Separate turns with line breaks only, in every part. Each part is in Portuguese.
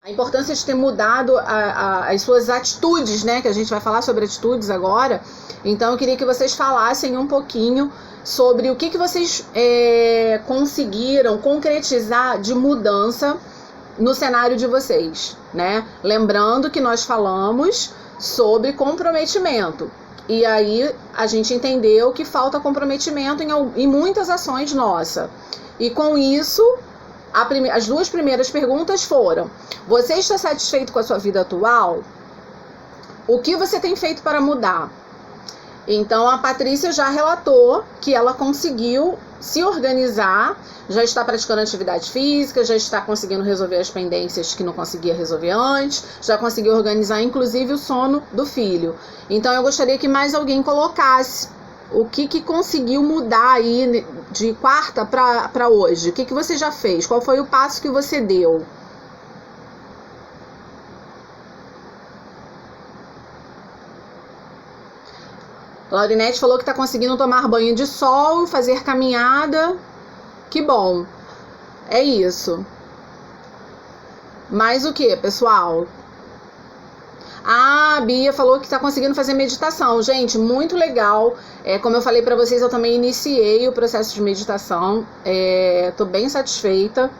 A importância de ter mudado as suas atitudes, né? Que a gente vai falar sobre atitudes agora. Então eu queria que vocês falassem um pouquinho sobre o que vocês conseguiram concretizar de mudança no cenário de vocês, né? Lembrando que nós falamos sobre comprometimento. E aí a gente entendeu que falta comprometimento em muitas ações nossas. E com isso, as duas primeiras perguntas foram: você está satisfeito com a sua vida atual? O que você tem feito para mudar? Então a Patrícia já relatou que ela conseguiu se organizar, já está praticando atividade física, já está conseguindo resolver as pendências que não conseguia resolver antes, já conseguiu organizar inclusive o sono do filho. Então eu gostaria que mais alguém colocasse o que conseguiu mudar aí de quarta para hoje. O que você já fez? Qual foi o passo que você deu? Laurinete falou que está conseguindo tomar banho de sol, fazer caminhada. Que bom. É isso. Mais o que, pessoal? A Bia falou que está conseguindo fazer meditação. Gente, muito legal. Como eu falei para vocês, eu também iniciei o processo de meditação. Tô bem satisfeita.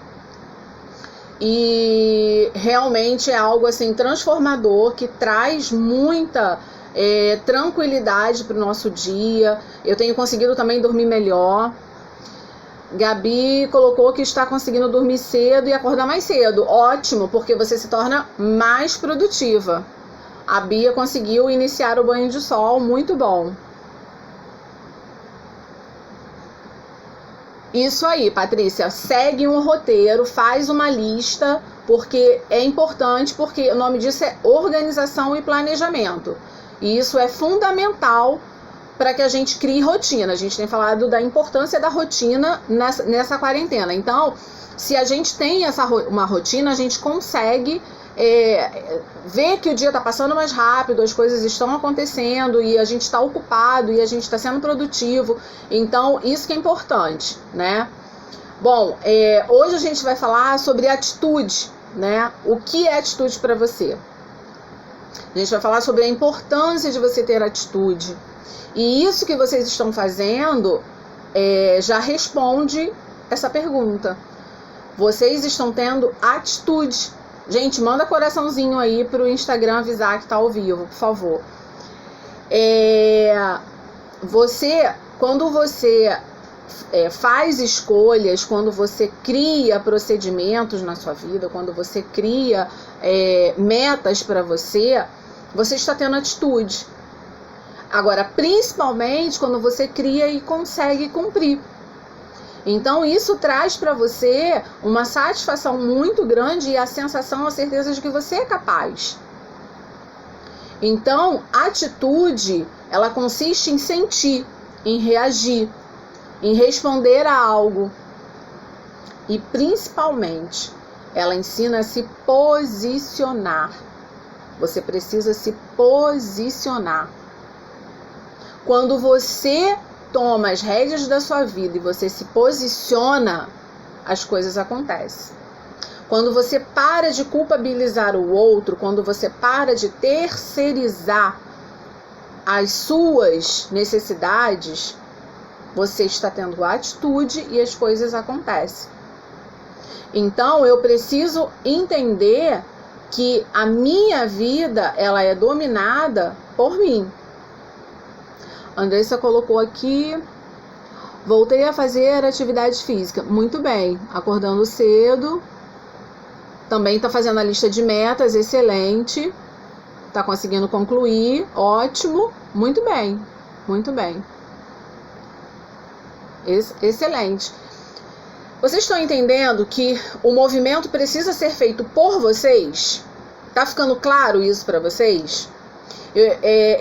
E realmente é algo assim transformador, que traz muita tranquilidade para o nosso dia. Eu tenho conseguido também dormir melhor. Gabi colocou que está conseguindo dormir cedo e acordar mais cedo. Ótimo, porque você se torna mais produtiva. A Bia conseguiu iniciar o banho de sol, muito bom. Isso aí, Patrícia, segue um roteiro, faz uma lista, porque é importante, porque o nome disso é organização e planejamento. E isso é fundamental para que a gente crie rotina. A gente tem falado da importância da rotina nessa quarentena. Então, se a gente tem uma rotina, a gente consegue ver que o dia está passando mais rápido, as coisas estão acontecendo e a gente está ocupado e a gente está sendo produtivo. Então, isso que é importante, né? Bom, hoje a gente vai falar sobre atitude, né? O que é atitude para você? A gente vai falar sobre a importância de você ter atitude. E isso que vocês estão fazendo já responde essa pergunta. Vocês estão tendo atitude. Gente, manda coraçãozinho aí pro Instagram avisar que tá ao vivo, por favor. Quando você faz escolhas, quando você cria procedimentos na sua vida, quando você cria metas para você está tendo atitude. Agora, principalmente quando você cria e consegue cumprir. Então, isso traz para você uma satisfação muito grande e a sensação, a certeza de que você é capaz. Então, atitude, ela consiste em sentir, em reagir, em responder a algo. E, principalmente, ela ensina a se posicionar. Você precisa se posicionar. Quando você toma as rédeas da sua vida e você se posiciona, as coisas acontecem. Quando você para de culpabilizar o outro, quando você para de terceirizar as suas necessidades, você está tendo atitude e as coisas acontecem. Então, eu preciso entender que a minha vida, ela é dominada por mim. Andressa colocou aqui: voltei a fazer atividade física. Muito bem, acordando cedo. Também está fazendo a lista de metas, excelente. Está conseguindo concluir, ótimo. Muito bem, muito bem. Excelente. Vocês estão entendendo que o movimento precisa ser feito por vocês? Tá ficando claro isso para vocês?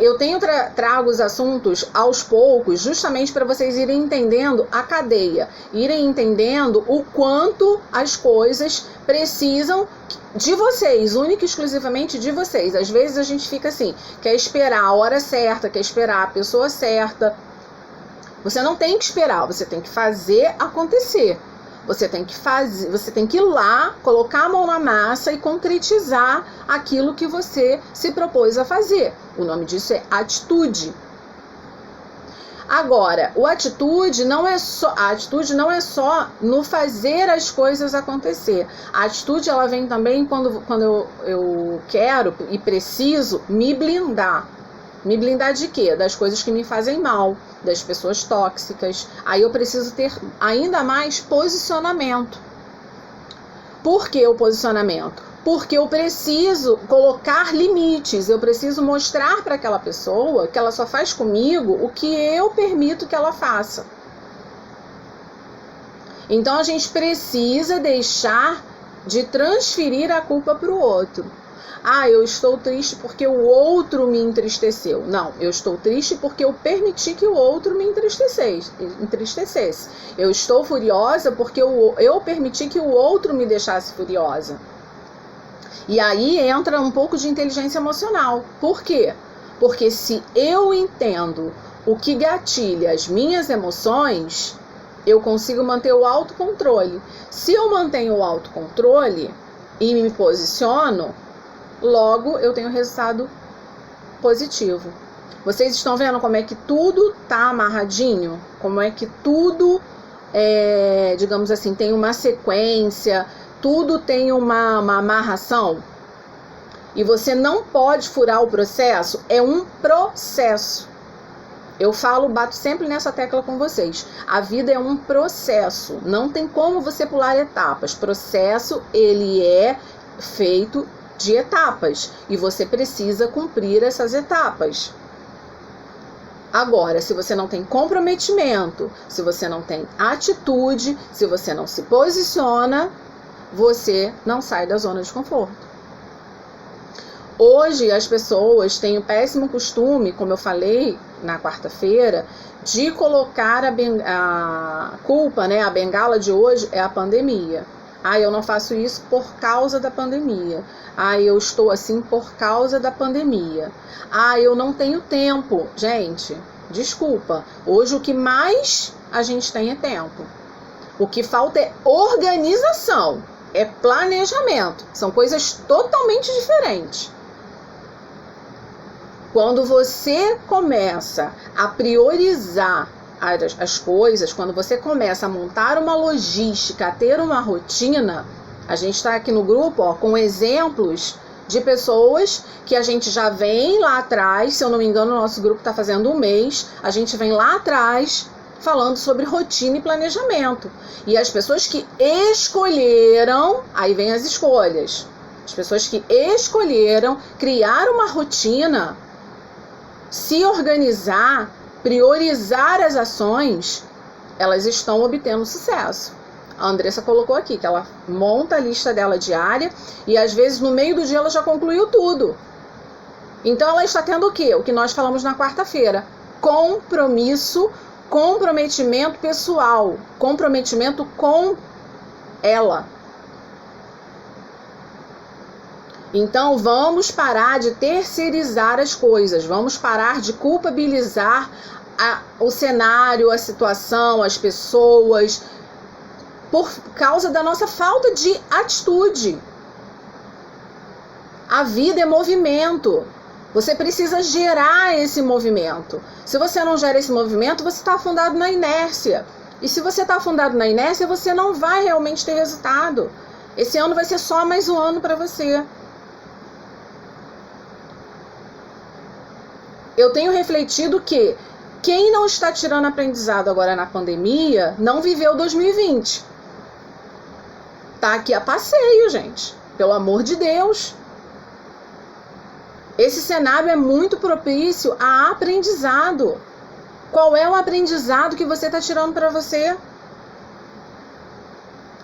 Eu tenho trago os assuntos aos poucos, justamente para vocês irem entendendo a cadeia, irem entendendo o quanto as coisas precisam de vocês, única e exclusivamente de vocês. Às vezes a gente fica assim, quer esperar a hora certa, quer esperar a pessoa certa. Você não tem que esperar, você tem que fazer acontecer. Você tem que fazer, você tem que ir lá, colocar a mão na massa e concretizar aquilo que você se propôs a fazer. O nome disso é atitude. Agora, a atitude não é só no fazer as coisas acontecer. A atitude, ela vem também quando eu quero e preciso me blindar. Me blindar de quê? Das coisas que me fazem mal, das pessoas tóxicas. Aí eu preciso ter ainda mais posicionamento. Por que o posicionamento? Porque eu preciso colocar limites, eu preciso mostrar para aquela pessoa que ela só faz comigo o que eu permito que ela faça. Então a gente precisa deixar de transferir a culpa para o outro. Ah, eu estou triste porque o outro me entristeceu. Não, eu estou triste porque eu permiti que o outro me entristecesse. Eu estou furiosa porque eu permiti que o outro me deixasse furiosa. E aí entra um pouco de inteligência emocional. Por quê? Porque se eu entendo o que gatilha as minhas emoções, eu consigo manter o autocontrole. Se eu mantenho o autocontrole e me posiciono, logo eu tenho resultado positivo. Vocês estão vendo como é que tudo está amarradinho? Como é que tudo, digamos assim, tem uma sequência, tudo tem uma amarração? E você não pode furar o processo, é um processo. Eu bato sempre nessa tecla com vocês. A vida é um processo, não tem como você pular etapas. Processo, ele é feito de etapas e você precisa cumprir essas etapas. Agora, se você não tem comprometimento, se você não tem atitude, se você não se posiciona, você não sai da zona de conforto. Hoje as pessoas têm o péssimo costume, como eu falei na quarta-feira, de colocar a culpa, a bengala de hoje é a pandemia. Ah, eu não faço isso por causa da pandemia. Ah, eu estou assim por causa da pandemia. Ah, eu não tenho tempo. Gente, desculpa. Hoje o que mais a gente tem é tempo. O que falta é organização, é planejamento. São coisas totalmente diferentes. Quando você começa a priorizar as coisas, quando você começa a montar uma logística, a ter uma rotina, a gente está aqui no grupo com exemplos de pessoas que a gente já vem lá atrás, se eu não me engano, o nosso grupo está fazendo 1 mês, a gente vem lá atrás falando sobre rotina e planejamento. E as pessoas que escolheram, aí vem as escolhas, as pessoas que escolheram criar uma rotina, se organizar, priorizar as ações, elas estão obtendo sucesso. A Andressa colocou aqui que ela monta a lista dela diária e às vezes no meio do dia ela já concluiu tudo. Então ela está tendo o quê? O que nós falamos na quarta-feira. Comprometimento pessoal, comprometimento com ela. Então vamos parar de terceirizar as coisas, vamos parar de culpabilizar o cenário, a situação, as pessoas, por causa da nossa falta de atitude. A vida é movimento, você precisa gerar esse movimento. Se você não gera esse movimento, você está afundado na inércia. E se você está afundado na inércia, você não vai realmente ter resultado. Esse ano vai ser só mais um ano para você. Eu tenho refletido que quem não está tirando aprendizado agora na pandemia não viveu 2020. Tá aqui a passeio, gente. Pelo amor de Deus. Esse cenário é muito propício a aprendizado. Qual é o aprendizado que você está tirando para você?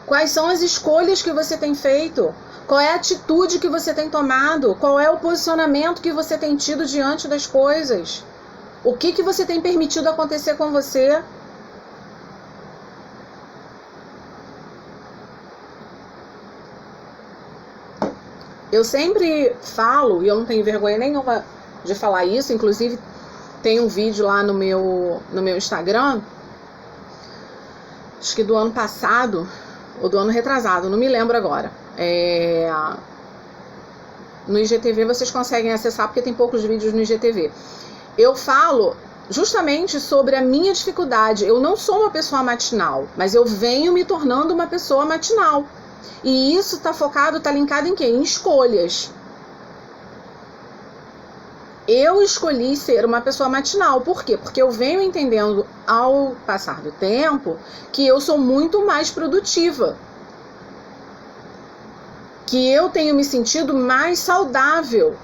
Quais são as escolhas que você tem feito? Qual é a atitude que você tem tomado? Qual é o posicionamento que você tem tido diante das coisas? O que você tem permitido acontecer com você? Eu sempre falo, e eu não tenho vergonha nenhuma de falar isso, inclusive tem um vídeo lá no meu Instagram, acho que do ano passado, ou do ano retrasado, não me lembro agora. No IGTV vocês conseguem acessar, porque tem poucos vídeos no IGTV. Eu falo justamente sobre a minha dificuldade. Eu não sou uma pessoa matinal, mas eu venho me tornando uma pessoa matinal. E isso tá focado, tá linkado em quê? Em escolhas. Eu escolhi ser uma pessoa matinal. Por quê? Porque eu venho entendendo ao passar do tempo que eu sou muito mais produtiva. Que eu tenho me sentido mais saudável.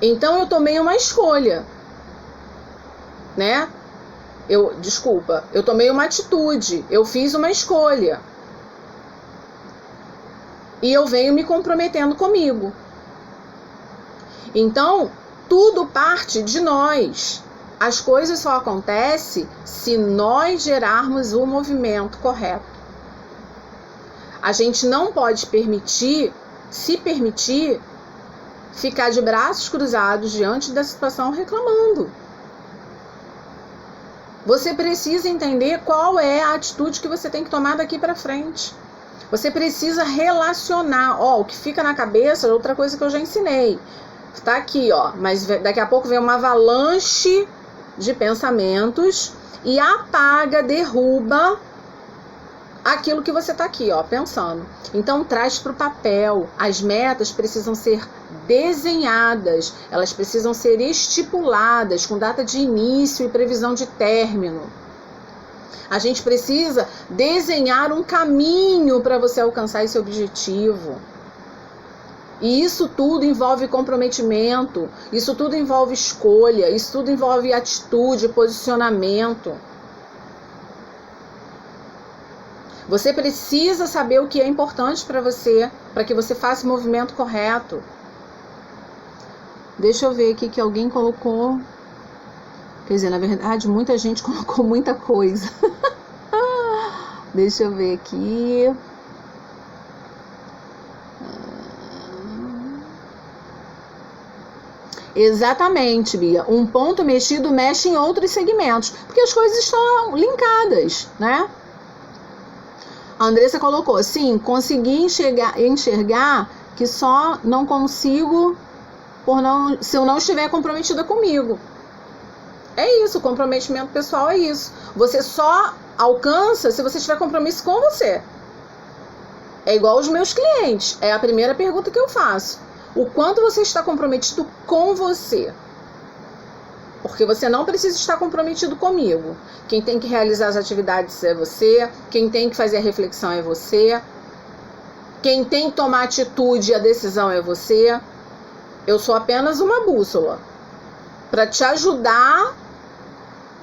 Então eu tomei uma escolha, né? Eu tomei uma atitude, eu fiz uma escolha. E eu venho me comprometendo comigo. Então, tudo parte de nós. As coisas só acontecem se nós gerarmos o movimento correto. A gente não pode se permitir, ficar de braços cruzados diante da situação reclamando. Você precisa entender qual é a atitude que você tem que tomar daqui para frente. Você precisa relacionar. O que fica na cabeça é outra coisa que eu já ensinei. Tá aqui, mas daqui a pouco vem uma avalanche de pensamentos e apaga, derruba aquilo que você tá aqui, pensando. Então traz para o papel. As metas precisam ser desenhadas, elas precisam ser estipuladas com data de início e previsão de término. A gente precisa desenhar um caminho para você alcançar esse objetivo. E isso tudo envolve comprometimento, isso tudo envolve escolha, isso tudo envolve atitude, posicionamento. Você precisa saber o que é importante para você, para que você faça o movimento correto. Deixa eu ver aqui que alguém colocou. Quer dizer, na verdade, muita gente colocou muita coisa. Deixa eu ver aqui. Exatamente, Bia. Um ponto mexido mexe em outros segmentos, porque as coisas estão linkadas, né? A Andressa colocou, sim, consegui enxergar que só não consigo se eu não estiver comprometida comigo. É isso, o comprometimento pessoal é isso. Você só alcança se você tiver compromisso com você. É igual os meus clientes. É a primeira pergunta que eu faço. O quanto você está comprometido com você? Porque você não precisa estar comprometido comigo. Quem tem que realizar as atividades é você. Quem tem que fazer a reflexão é você. Quem tem que tomar atitude e a decisão é você. Eu sou apenas uma bússola para te ajudar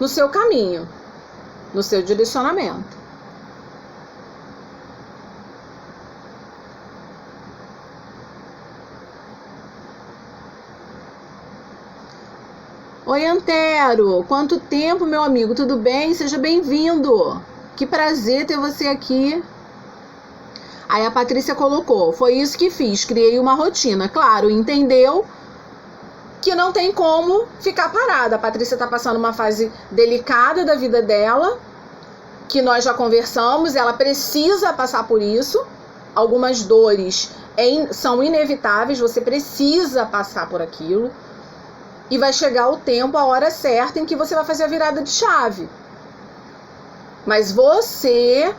no seu caminho, no seu direcionamento. Oi, Antero, quanto tempo, meu amigo, tudo bem? Seja bem-vindo. Que prazer ter você aqui. Aí a Patrícia colocou, foi isso que fiz, criei uma rotina. Claro, entendeu que não tem como ficar parada. A Patrícia está passando uma fase delicada da vida dela, que nós já conversamos, ela precisa passar por isso. Algumas dores são inevitáveis, você precisa passar por aquilo. E vai chegar o tempo, a hora certa em que você vai fazer a virada de chave. Mas você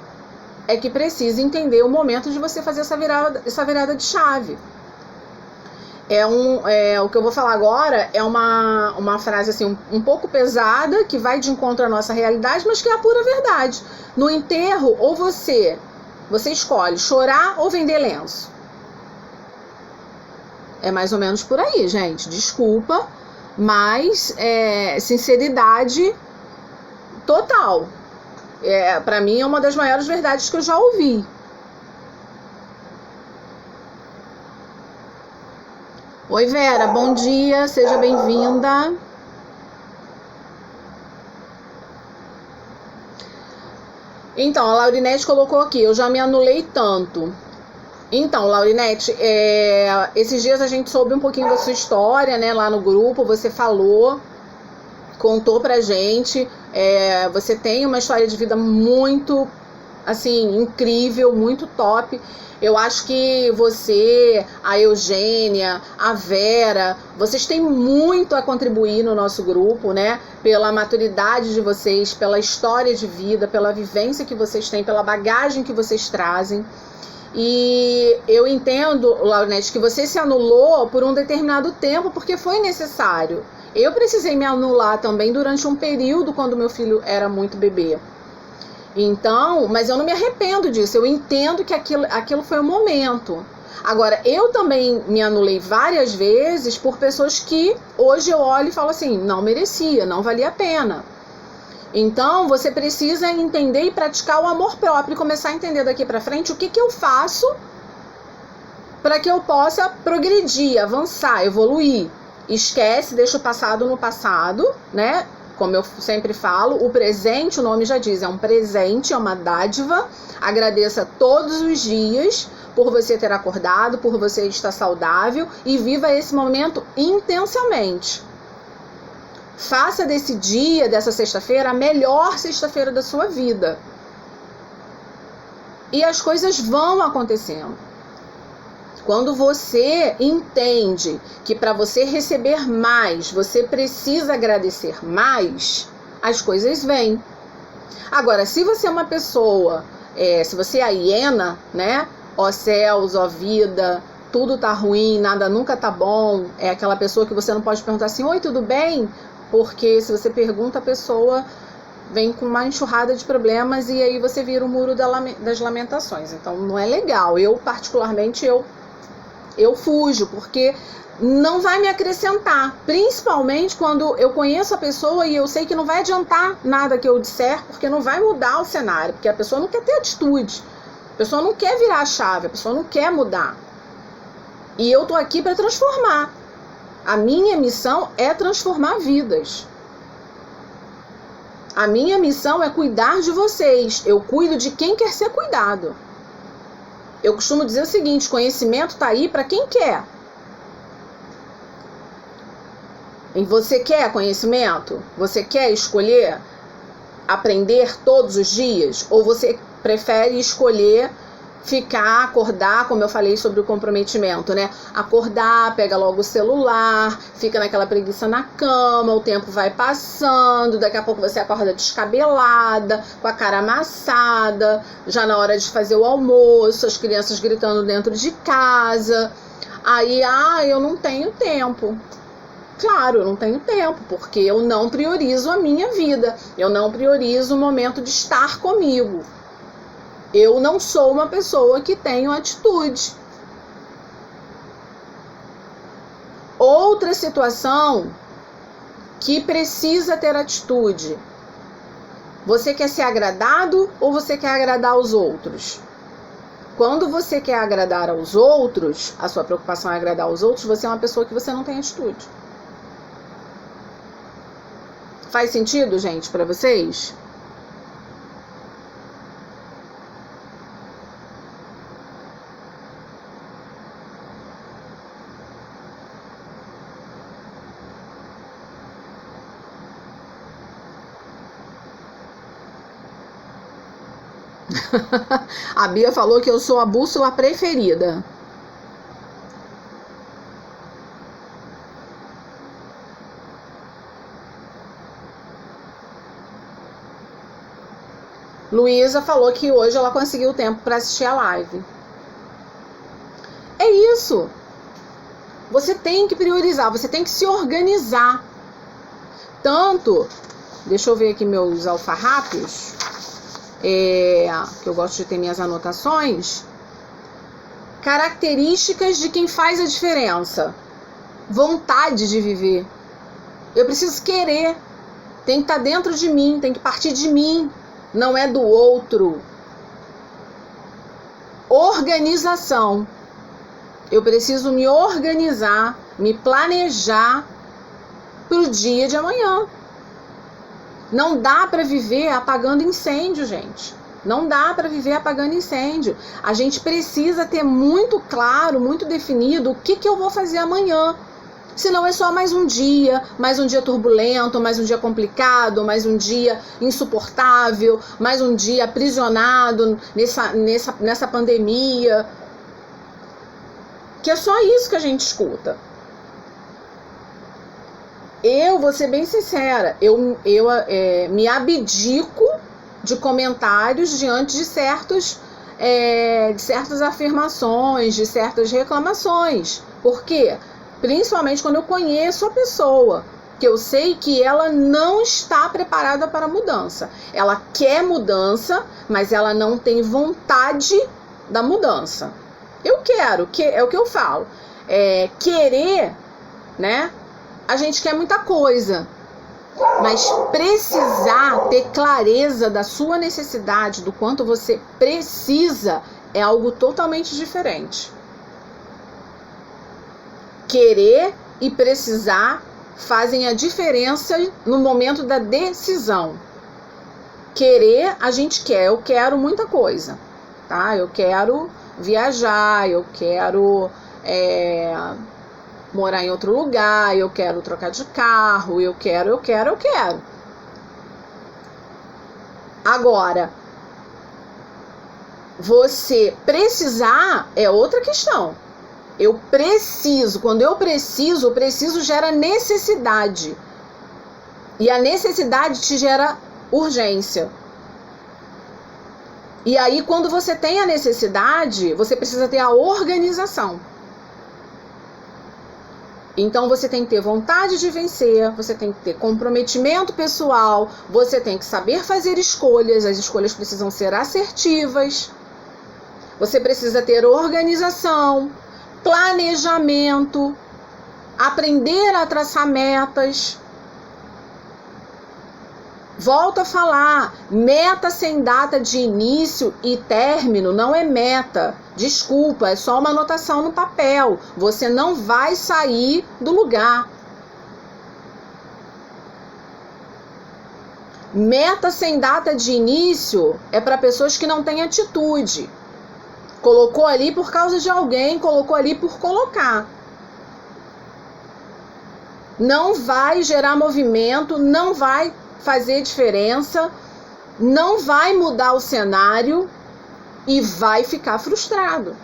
é que precisa entender o momento de você fazer essa virada de chave. O que eu vou falar agora é uma frase assim, um pouco pesada, que vai de encontro à nossa realidade, mas que é a pura verdade. No enterro, ou você escolhe chorar ou vender lenço. É mais ou menos por aí, gente. Desculpa, mas sinceridade total. Para mim é uma das maiores verdades que eu já ouvi. Oi, Vera, bom dia, seja bem-vinda. Então, a Laurinete colocou aqui, eu já me anulei tanto. Então, Laurinete, esses dias a gente soube um pouquinho da sua história, né, lá no grupo, você falou, contou pra gente, você tem uma história de vida muito assim, incrível, muito top. Eu acho que você, a Eugênia, a Vera, vocês têm muito a contribuir no nosso grupo, né? Pela maturidade de vocês, pela história de vida, pela vivência que vocês têm, pela bagagem que vocês trazem. E eu entendo, Laurinete, que você se anulou por um determinado tempo porque foi necessário. Eu precisei me anular também durante um período quando meu filho era muito bebê. Então, mas eu não me arrependo disso, eu entendo que aquilo foi um momento. Agora, eu também me anulei várias vezes por pessoas que hoje eu olho e falo assim, não merecia, não valia a pena. Então, você precisa entender e praticar o amor próprio e começar a entender daqui pra frente o que eu faço para que eu possa progredir, avançar, evoluir. Esquece, deixa o passado no passado, né? Como eu sempre falo, o presente, o nome já diz, é um presente, é uma dádiva. Agradeça todos os dias por você ter acordado, por você estar saudável e viva esse momento intensamente. Faça desse dia, dessa sexta-feira, a melhor sexta-feira da sua vida. E as coisas vão acontecendo. Quando você entende que para você receber mais, você precisa agradecer mais, as coisas vêm. Agora, se você é uma pessoa, se você é a hiena, né? Ó céus, ó vida, tudo tá ruim, nada nunca tá bom. É aquela pessoa que você não pode perguntar assim, oi, tudo bem? Porque se você pergunta, a pessoa vem com uma enxurrada de problemas e aí você vira o muro das lamentações. Então, não é legal. Eu, particularmente, eu fujo, porque não vai me acrescentar, principalmente quando eu conheço a pessoa e eu sei que não vai adiantar nada que eu disser, porque não vai mudar o cenário, porque a pessoa não quer ter atitude, a pessoa não quer virar a chave, a pessoa não quer mudar. E eu tô aqui para transformar. A minha missão é transformar vidas. A minha missão é cuidar de vocês. Eu cuido de quem quer ser cuidado. Eu costumo dizer o seguinte, conhecimento tá aí para quem quer. E você quer conhecimento? Você quer escolher aprender todos os dias? Ou você prefere escolher acordar, como eu falei sobre o comprometimento, né? Acordar, pega logo o celular, fica naquela preguiça na cama, o tempo vai passando, daqui a pouco você acorda descabelada, com a cara amassada, já na hora de fazer o almoço, as crianças gritando dentro de casa. Aí, eu não tenho tempo. Claro, eu não tenho tempo, porque eu não priorizo a minha vida, eu não priorizo o momento de estar comigo. Eu não sou uma pessoa que tenho atitude. Outra situação que precisa ter atitude. Você quer ser agradado ou você quer agradar aos outros? Quando você quer agradar aos outros, a sua preocupação é agradar aos outros, você é uma pessoa que você não tem atitude. Faz sentido, gente, para vocês? A Bia falou que eu sou a bússola preferida. Luísa falou que hoje ela conseguiu tempo para assistir a live. É isso. Você tem que priorizar, você tem que se organizar. Tanto, deixa eu ver aqui meus alfarrápios. Que eu gosto de ter minhas anotações. Características de quem faz a diferença. Vontade de viver. Eu preciso querer. Tem que estar dentro de mim, tem que partir de mim. Não é do outro. Organização. Eu preciso me organizar, me planejar para o dia de amanhã. Não dá para viver apagando incêndio, gente. Não dá para viver apagando incêndio. A gente precisa ter muito claro, muito definido o que eu vou fazer amanhã. Senão é só mais um dia turbulento, mais um dia complicado, mais um dia insuportável, mais um dia aprisionado nessa pandemia. Que é só isso que a gente escuta. Eu vou ser bem sincera, eu me abdico de comentários diante de certas afirmações, de certas reclamações. Por quê? Principalmente quando eu conheço a pessoa, que eu sei que ela não está preparada para a mudança. Ela quer mudança, mas ela não tem vontade da mudança. Eu quero, é o que eu falo. Querer, né? A gente quer muita coisa, mas precisar ter clareza da sua necessidade, do quanto você precisa, é algo totalmente diferente. Querer e precisar fazem a diferença no momento da decisão. Querer, a gente quer, eu quero muita coisa, tá? Eu quero viajar, eu quero morar em outro lugar, eu quero trocar de carro, eu quero. Agora, você precisar é outra questão. Eu preciso, quando eu preciso, o preciso gera necessidade. E a necessidade te gera urgência. E aí, quando você tem a necessidade, você precisa ter a organização. Então, você tem que ter vontade de vencer, você tem que ter comprometimento pessoal, você tem que saber fazer escolhas, as escolhas precisam ser assertivas. Você precisa ter organização, planejamento, aprender a traçar metas. Volto a falar, meta sem data de início e término não é meta. Desculpa, é só uma anotação no papel. Você não vai sair do lugar. Meta sem data de início é para pessoas que não têm atitude. Colocou ali por causa de alguém, colocou ali por colocar. Não vai gerar movimento, não vai fazer diferença, não vai mudar o cenário e vai ficar frustrado.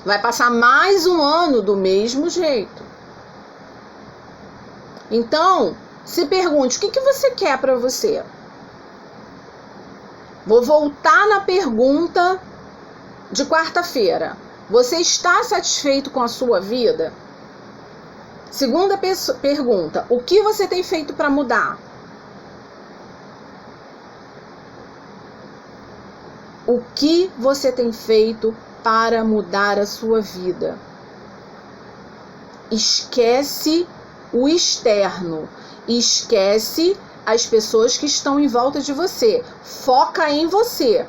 Vai passar mais um ano do mesmo jeito. Então, se pergunte, o que você quer para você? Vou voltar na pergunta de quarta-feira. Você está satisfeito com a sua vida? Segunda pergunta, o que você tem feito para mudar? O que você tem feito para mudar a sua vida? Esquece o externo. Esquece as pessoas que estão em volta de você. Foca em você.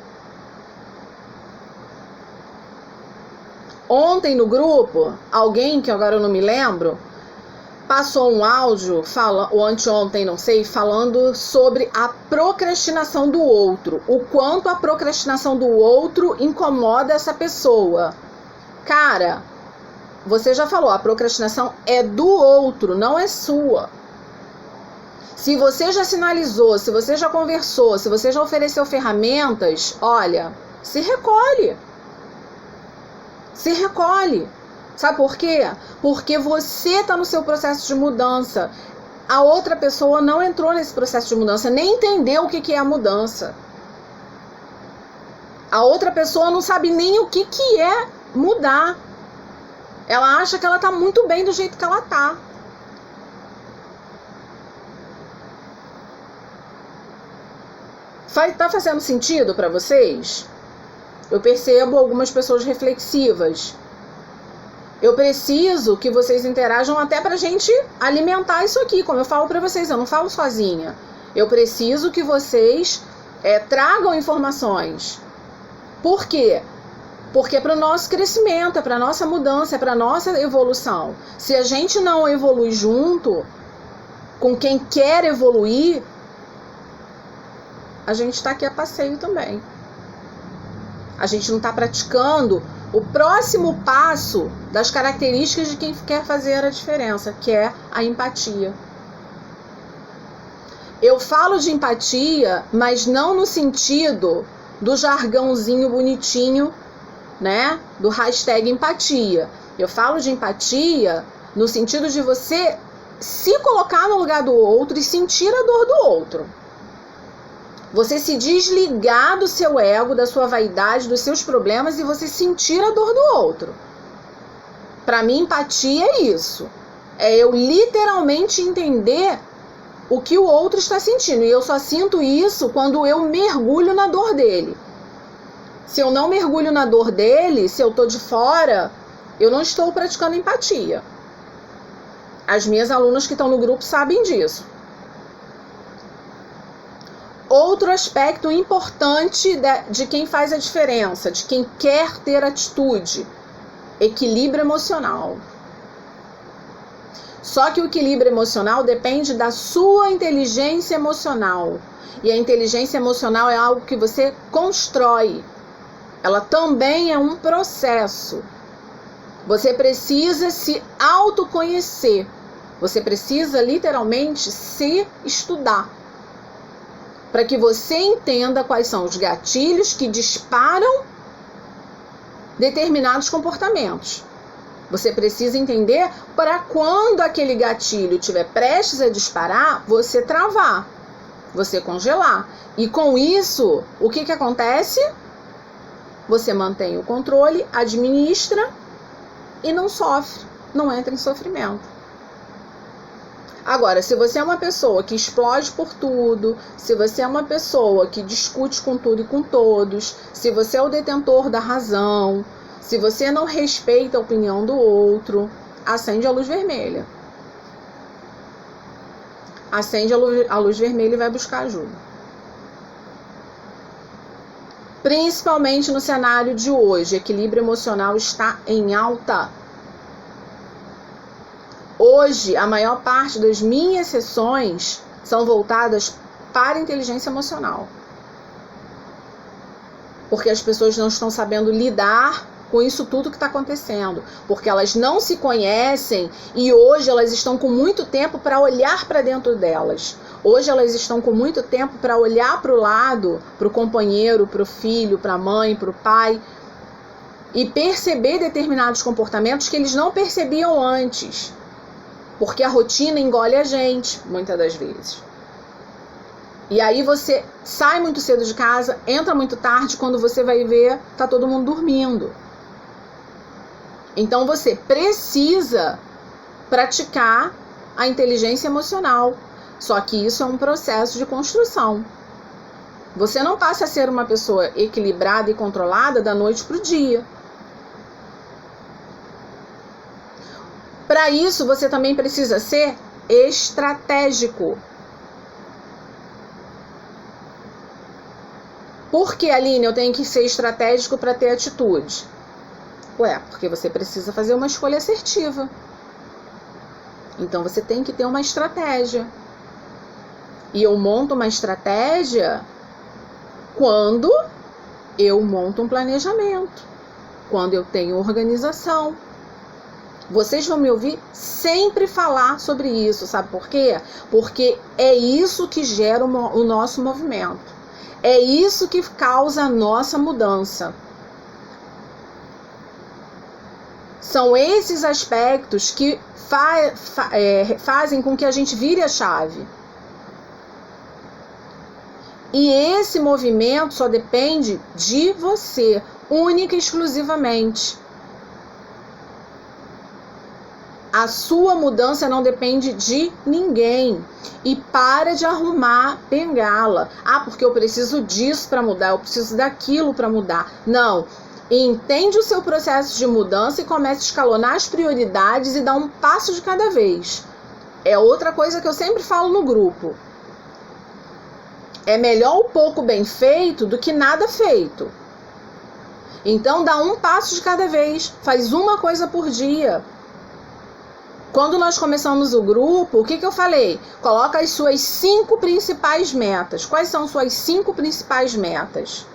Ontem no grupo, alguém, que agora eu não me lembro, passou um áudio, ou anteontem, não sei, falando sobre a procrastinação do outro. O quanto a procrastinação do outro incomoda essa pessoa. Cara, você já falou, a procrastinação é do outro, não é sua. Se você já sinalizou, se você já conversou, se você já ofereceu ferramentas, olha, se recolhe. Se recolhe. Sabe por quê? Porque você está no seu processo de mudança. A outra pessoa não entrou nesse processo de mudança, nem entendeu o que é a mudança. A outra pessoa não sabe nem o que é mudar. Ela acha que ela está muito bem do jeito que ela está. Tá fazendo sentido para vocês? Eu percebo algumas pessoas reflexivas. Eu preciso que vocês interajam até pra gente alimentar isso aqui, como eu falo pra vocês, eu não falo sozinha. Eu preciso que vocês tragam informações. Por quê? Porque é para o nosso crescimento, é para a nossa mudança, é para a nossa evolução. Se a gente não evolui junto com quem quer evoluir, a gente está aqui a passeio também. A gente não está praticando o próximo passo das características de quem quer fazer a diferença, que é a empatia. Eu falo de empatia, mas não no sentido do jargãozinho bonitinho, né? Do hashtag empatia. Eu falo de empatia no sentido de você se colocar no lugar do outro e sentir a dor do outro. Você se desligar do seu ego, da sua vaidade, dos seus problemas e você sentir a dor do outro. Para mim, empatia é isso. É eu literalmente entender o que o outro está sentindo. E eu só sinto isso quando eu mergulho na dor dele. Se eu não mergulho na dor dele, se eu estou de fora, eu não estou praticando empatia. As minhas alunas que estão no grupo sabem disso. Outro aspecto importante de quem faz a diferença, de quem quer ter atitude, equilíbrio emocional. Só que o equilíbrio emocional depende da sua inteligência emocional. E a inteligência emocional é algo que você constrói. Ela também é um processo. Você precisa se autoconhecer. Você precisa literalmente se estudar. Para que você entenda quais são os gatilhos que disparam determinados comportamentos. Você precisa entender para quando aquele gatilho estiver prestes a disparar, você travar, você congelar. E com isso, o que acontece? Você mantém o controle, administra e não sofre, não entra em sofrimento. Agora, se você é uma pessoa que explode por tudo, se você é uma pessoa que discute com tudo e com todos, se você é o detentor da razão, se você não respeita a opinião do outro, acende a luz vermelha. Acende a luz vermelha e vai buscar ajuda. Principalmente no cenário de hoje, equilíbrio emocional está em alta. Hoje, a maior parte das minhas sessões são voltadas para a inteligência emocional. Porque as pessoas não estão sabendo lidar com isso tudo que está acontecendo. Porque elas não se conhecem e hoje elas estão com muito tempo para olhar para dentro delas. Hoje elas estão com muito tempo para olhar para o lado, para o companheiro, para o filho, para a mãe, para o pai. E perceber determinados comportamentos que eles não percebiam antes. Porque a rotina engole a gente, muitas das vezes. E aí você sai muito cedo de casa, entra muito tarde, quando você vai ver, tá todo mundo dormindo. Então você precisa praticar a inteligência emocional. Só que isso é um processo de construção. Você não passa a ser uma pessoa equilibrada e controlada da noite para o dia. Para isso, você também precisa ser estratégico. Por que, Aline, eu tenho que ser estratégico para ter atitude? Ué, porque você precisa fazer uma escolha assertiva. Então, você tem que ter uma estratégia. E eu monto uma estratégia quando eu monto um planejamento, quando eu tenho organização. Vocês vão me ouvir sempre falar sobre isso, sabe por quê? Porque é isso que gera o nosso movimento. É isso que causa a nossa mudança. São esses aspectos que fazem com que a gente vire a chave. E esse movimento só depende de você, única e exclusivamente. A sua mudança não depende de ninguém. E para de arrumar bengala. Ah, porque eu preciso disso para mudar, eu preciso daquilo para mudar. Não. Entende o seu processo de mudança e comece a escalonar as prioridades e dar um passo de cada vez. É outra coisa que eu sempre falo no grupo. É melhor o pouco bem feito do que nada feito. Então dá um passo de cada vez. Faz uma coisa por dia. Quando nós começamos o grupo, o que eu falei? Coloca as suas 5 principais metas. Quais são suas 5 principais metas?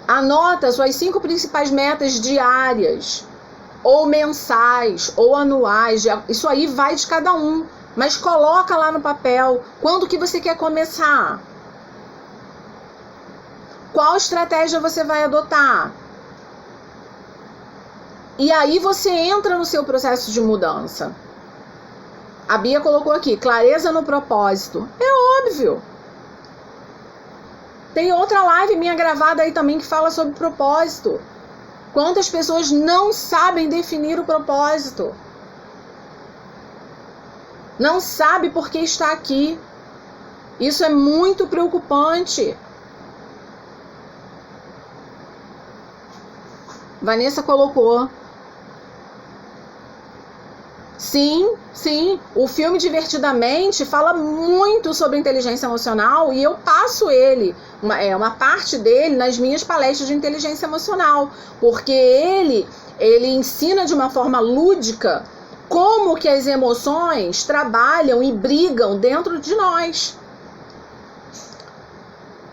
Anota suas 5 principais metas diárias, ou mensais, ou anuais. Isso aí vai de cada um. Mas coloca lá no papel quando que você quer começar. Qual estratégia você vai adotar? E aí você entra no seu processo de mudança. A Bia colocou aqui, clareza no propósito. É óbvio. Tem outra live minha gravada aí também que fala sobre propósito. Quantas pessoas não sabem definir o propósito? Não sabe por que está aqui. Isso é muito preocupante. Vanessa colocou. Sim, o filme Divertidamente fala muito sobre inteligência emocional e eu passo uma parte dele nas minhas palestras de inteligência emocional, porque ele ensina de uma forma lúdica como que as emoções trabalham e brigam dentro de nós.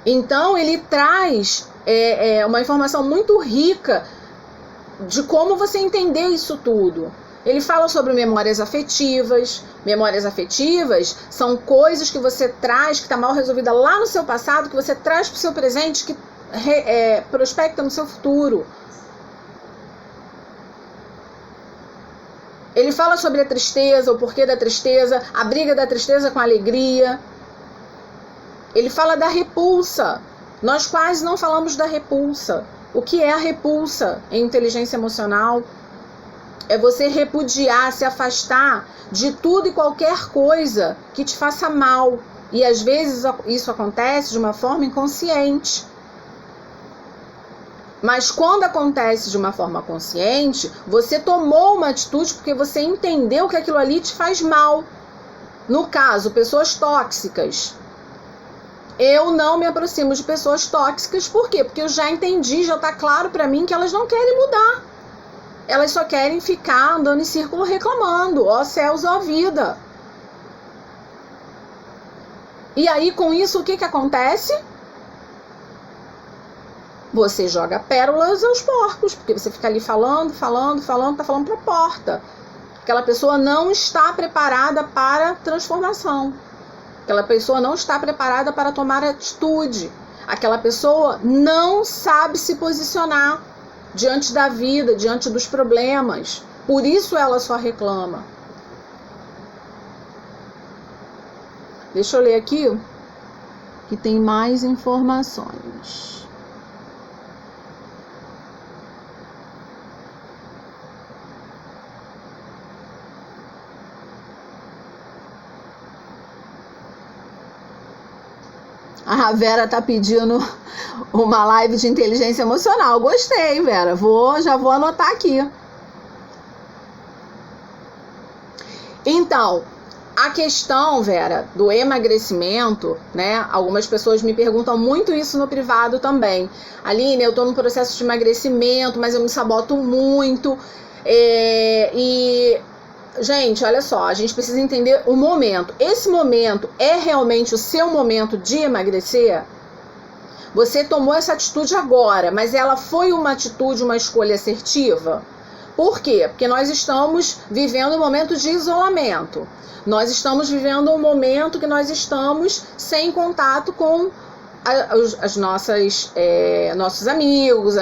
Então ele traz uma informação muito rica de como você entender isso tudo. Ele fala sobre memórias afetivas. Memórias afetivas são coisas que você traz, que está mal resolvida lá no seu passado, que você traz para o seu presente, que prospecta no seu futuro. Ele fala sobre a tristeza, o porquê da tristeza, a briga da tristeza com a alegria. Ele fala da repulsa. Nós quase não falamos da repulsa. O que é a repulsa em inteligência emocional? É você repudiar, se afastar de tudo e qualquer coisa que te faça mal. E às vezes isso acontece de uma forma inconsciente. Mas quando acontece de uma forma consciente, você tomou uma atitude porque você entendeu que aquilo ali te faz mal. No caso, pessoas tóxicas. Eu não me aproximo de pessoas tóxicas, por quê? Porque eu já entendi, já está claro para mim que elas não querem mudar. Elas só querem ficar andando em círculo reclamando, ó céus, ó vida. E aí com isso o que acontece? Você joga pérolas aos porcos, porque você fica ali falando, tá falando para a porta. Aquela pessoa não está preparada para transformação. Aquela pessoa não está preparada para tomar atitude. Aquela pessoa não sabe se posicionar diante da vida, diante dos problemas. Por isso ela só reclama. Deixa eu ler aqui, que tem mais informações. A Vera tá pedindo uma live de inteligência emocional. Gostei, Vera. Já vou anotar aqui. Então, a questão, Vera, do emagrecimento, né? Algumas pessoas me perguntam muito isso no privado também. Aline, eu tô no processo de emagrecimento, mas eu me saboto muito. Gente, olha só, a gente precisa entender o momento. Esse momento é realmente o seu momento de emagrecer? Você tomou essa atitude agora, mas ela foi uma atitude, uma escolha assertiva? Por quê? Porque nós estamos vivendo um momento de isolamento. Nós estamos vivendo um momento que nós estamos sem contato com nossos amigos,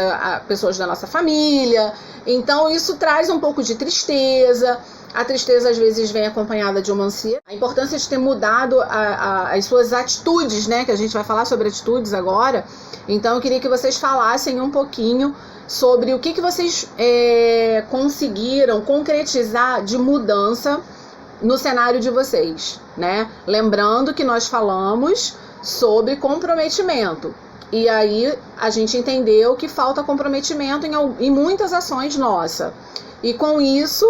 pessoas da nossa família. Então isso traz um pouco de tristeza. A tristeza às vezes vem acompanhada de uma ansiedade. A importância de ter mudado as suas atitudes, né? Que a gente vai falar sobre atitudes agora. Então eu queria que vocês falassem um pouquinho sobre o que vocês conseguiram concretizar de mudança no cenário de vocês, né? Lembrando que nós falamos sobre comprometimento. E aí a gente entendeu que falta comprometimento em muitas ações nossas. E com isso,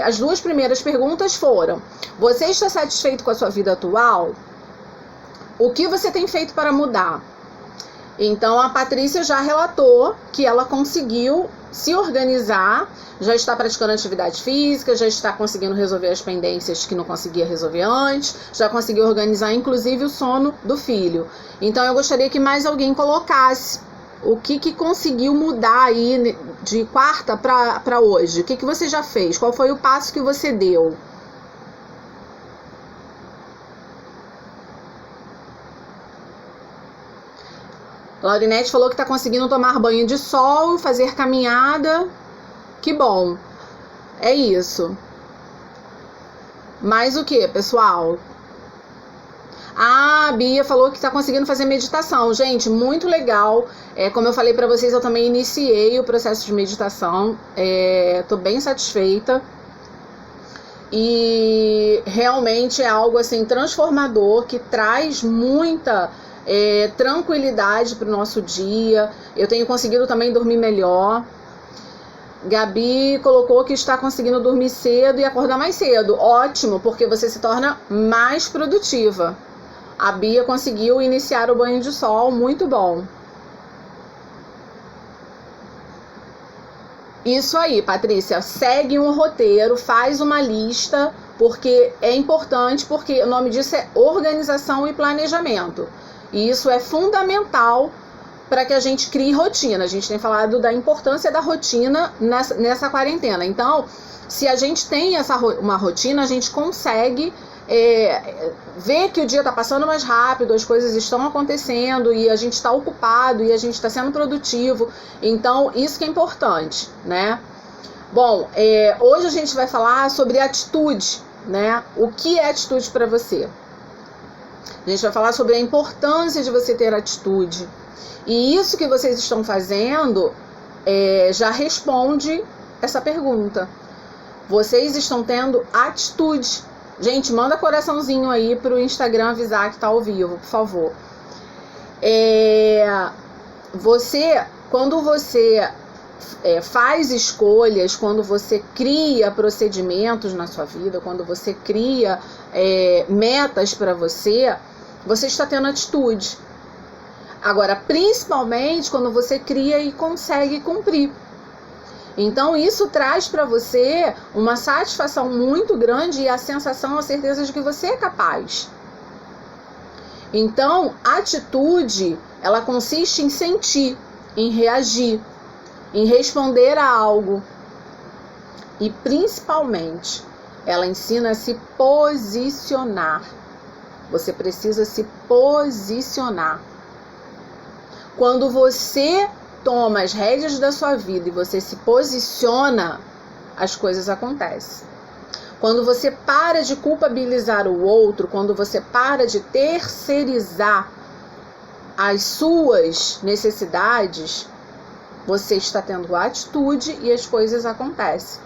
as 2 primeiras perguntas foram: você está satisfeito com a sua vida atual? O que você tem feito para mudar? Então a Patrícia já relatou que ela conseguiu se organizar, já está praticando atividade física, já está conseguindo resolver as pendências que não conseguia resolver antes, já conseguiu organizar inclusive o sono do filho. Então eu gostaria que mais alguém colocasse o que conseguiu mudar aí de quarta para hoje? O que você já fez? Qual foi o passo que você deu? Laurinete falou que está conseguindo tomar banho de sol, fazer caminhada. Que bom. É isso. Mais o que, pessoal? A Bia falou que está conseguindo fazer meditação. Gente, muito legal. Como eu falei para vocês, eu também iniciei o processo de meditação. Tô bem satisfeita. E realmente é algo assim transformador, que traz muita tranquilidade para o nosso dia. Eu tenho conseguido também dormir melhor. Gabi colocou que está conseguindo dormir cedo e acordar mais cedo. Ótimo, porque você se torna mais produtiva. A Bia conseguiu iniciar o banho de sol, muito bom. Isso aí, Patrícia, segue um roteiro, faz uma lista, porque é importante, porque o nome disso é organização e planejamento. E isso é fundamental para que a gente crie rotina. A gente tem falado da importância da rotina nessa quarentena. Então, se a gente tem uma rotina, a gente consegue ver que o dia está passando mais rápido, as coisas estão acontecendo e a gente está ocupado e a gente está sendo produtivo. Então, isso que é importante, né? Bom, hoje a gente vai falar sobre atitude, né? O que é atitude para você? A gente vai falar sobre a importância de você ter atitude. E isso que vocês estão fazendo já responde essa pergunta. Vocês estão tendo atitude. Gente, manda coraçãozinho aí pro Instagram avisar que tá ao vivo, por favor. Quando você faz escolhas, quando você cria procedimentos na sua vida, quando você cria metas para você está tendo atitude. Agora, principalmente quando você cria e consegue cumprir. Então, isso traz para você uma satisfação muito grande e a sensação, a certeza de que você é capaz. Então, atitude, ela consiste em sentir, em reagir, em responder a algo. E, principalmente, ela ensina a se posicionar. Você precisa se posicionar. Quando você toma as rédeas da sua vida e você se posiciona, as coisas acontecem. Quando você para de culpabilizar o outro, quando você para de terceirizar as suas necessidades, você está tendo atitude e as coisas acontecem.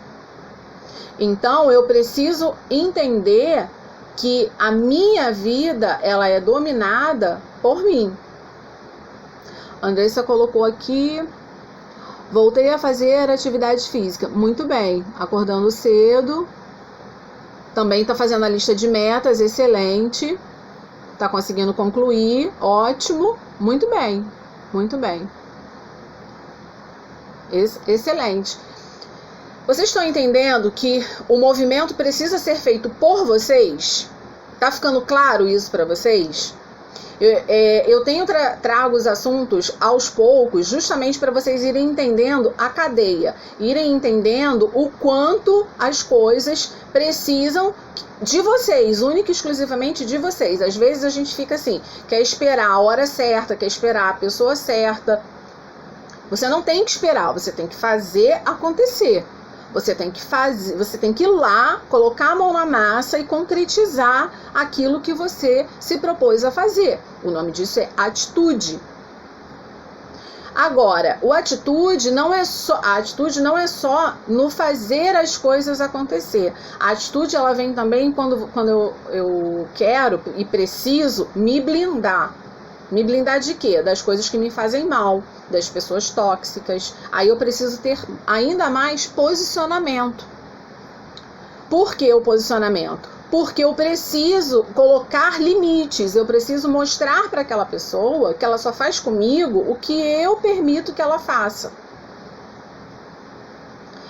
Então, eu preciso entender que a minha vida, ela é dominada por mim. Andressa colocou aqui, voltei a fazer atividade física. Muito bem, acordando cedo. Também está fazendo a lista de metas, excelente. Está conseguindo concluir, ótimo. Muito bem, muito bem. Excelente. Vocês estão entendendo que o movimento precisa ser feito por vocês? Tá ficando claro isso para vocês? Eu tenho trago os assuntos aos poucos, justamente para vocês irem entendendo a cadeia, irem entendendo o quanto as coisas precisam de vocês, única e exclusivamente de vocês. Às vezes a gente fica assim, quer esperar a hora certa, quer esperar a pessoa certa. Você não tem que esperar, você tem que fazer acontecer. Você tem que ir lá, colocar a mão na massa e concretizar aquilo que você se propôs a fazer. O nome disso é atitude. Agora, a atitude não é só no fazer as coisas acontecer. A atitude, ela vem também quando eu quero e preciso me blindar. Me blindar de quê? Das coisas que me fazem mal, das pessoas tóxicas. Aí eu preciso ter ainda mais posicionamento. Por que o posicionamento? Porque eu preciso colocar limites, eu preciso mostrar para aquela pessoa que ela só faz comigo o que eu permito que ela faça.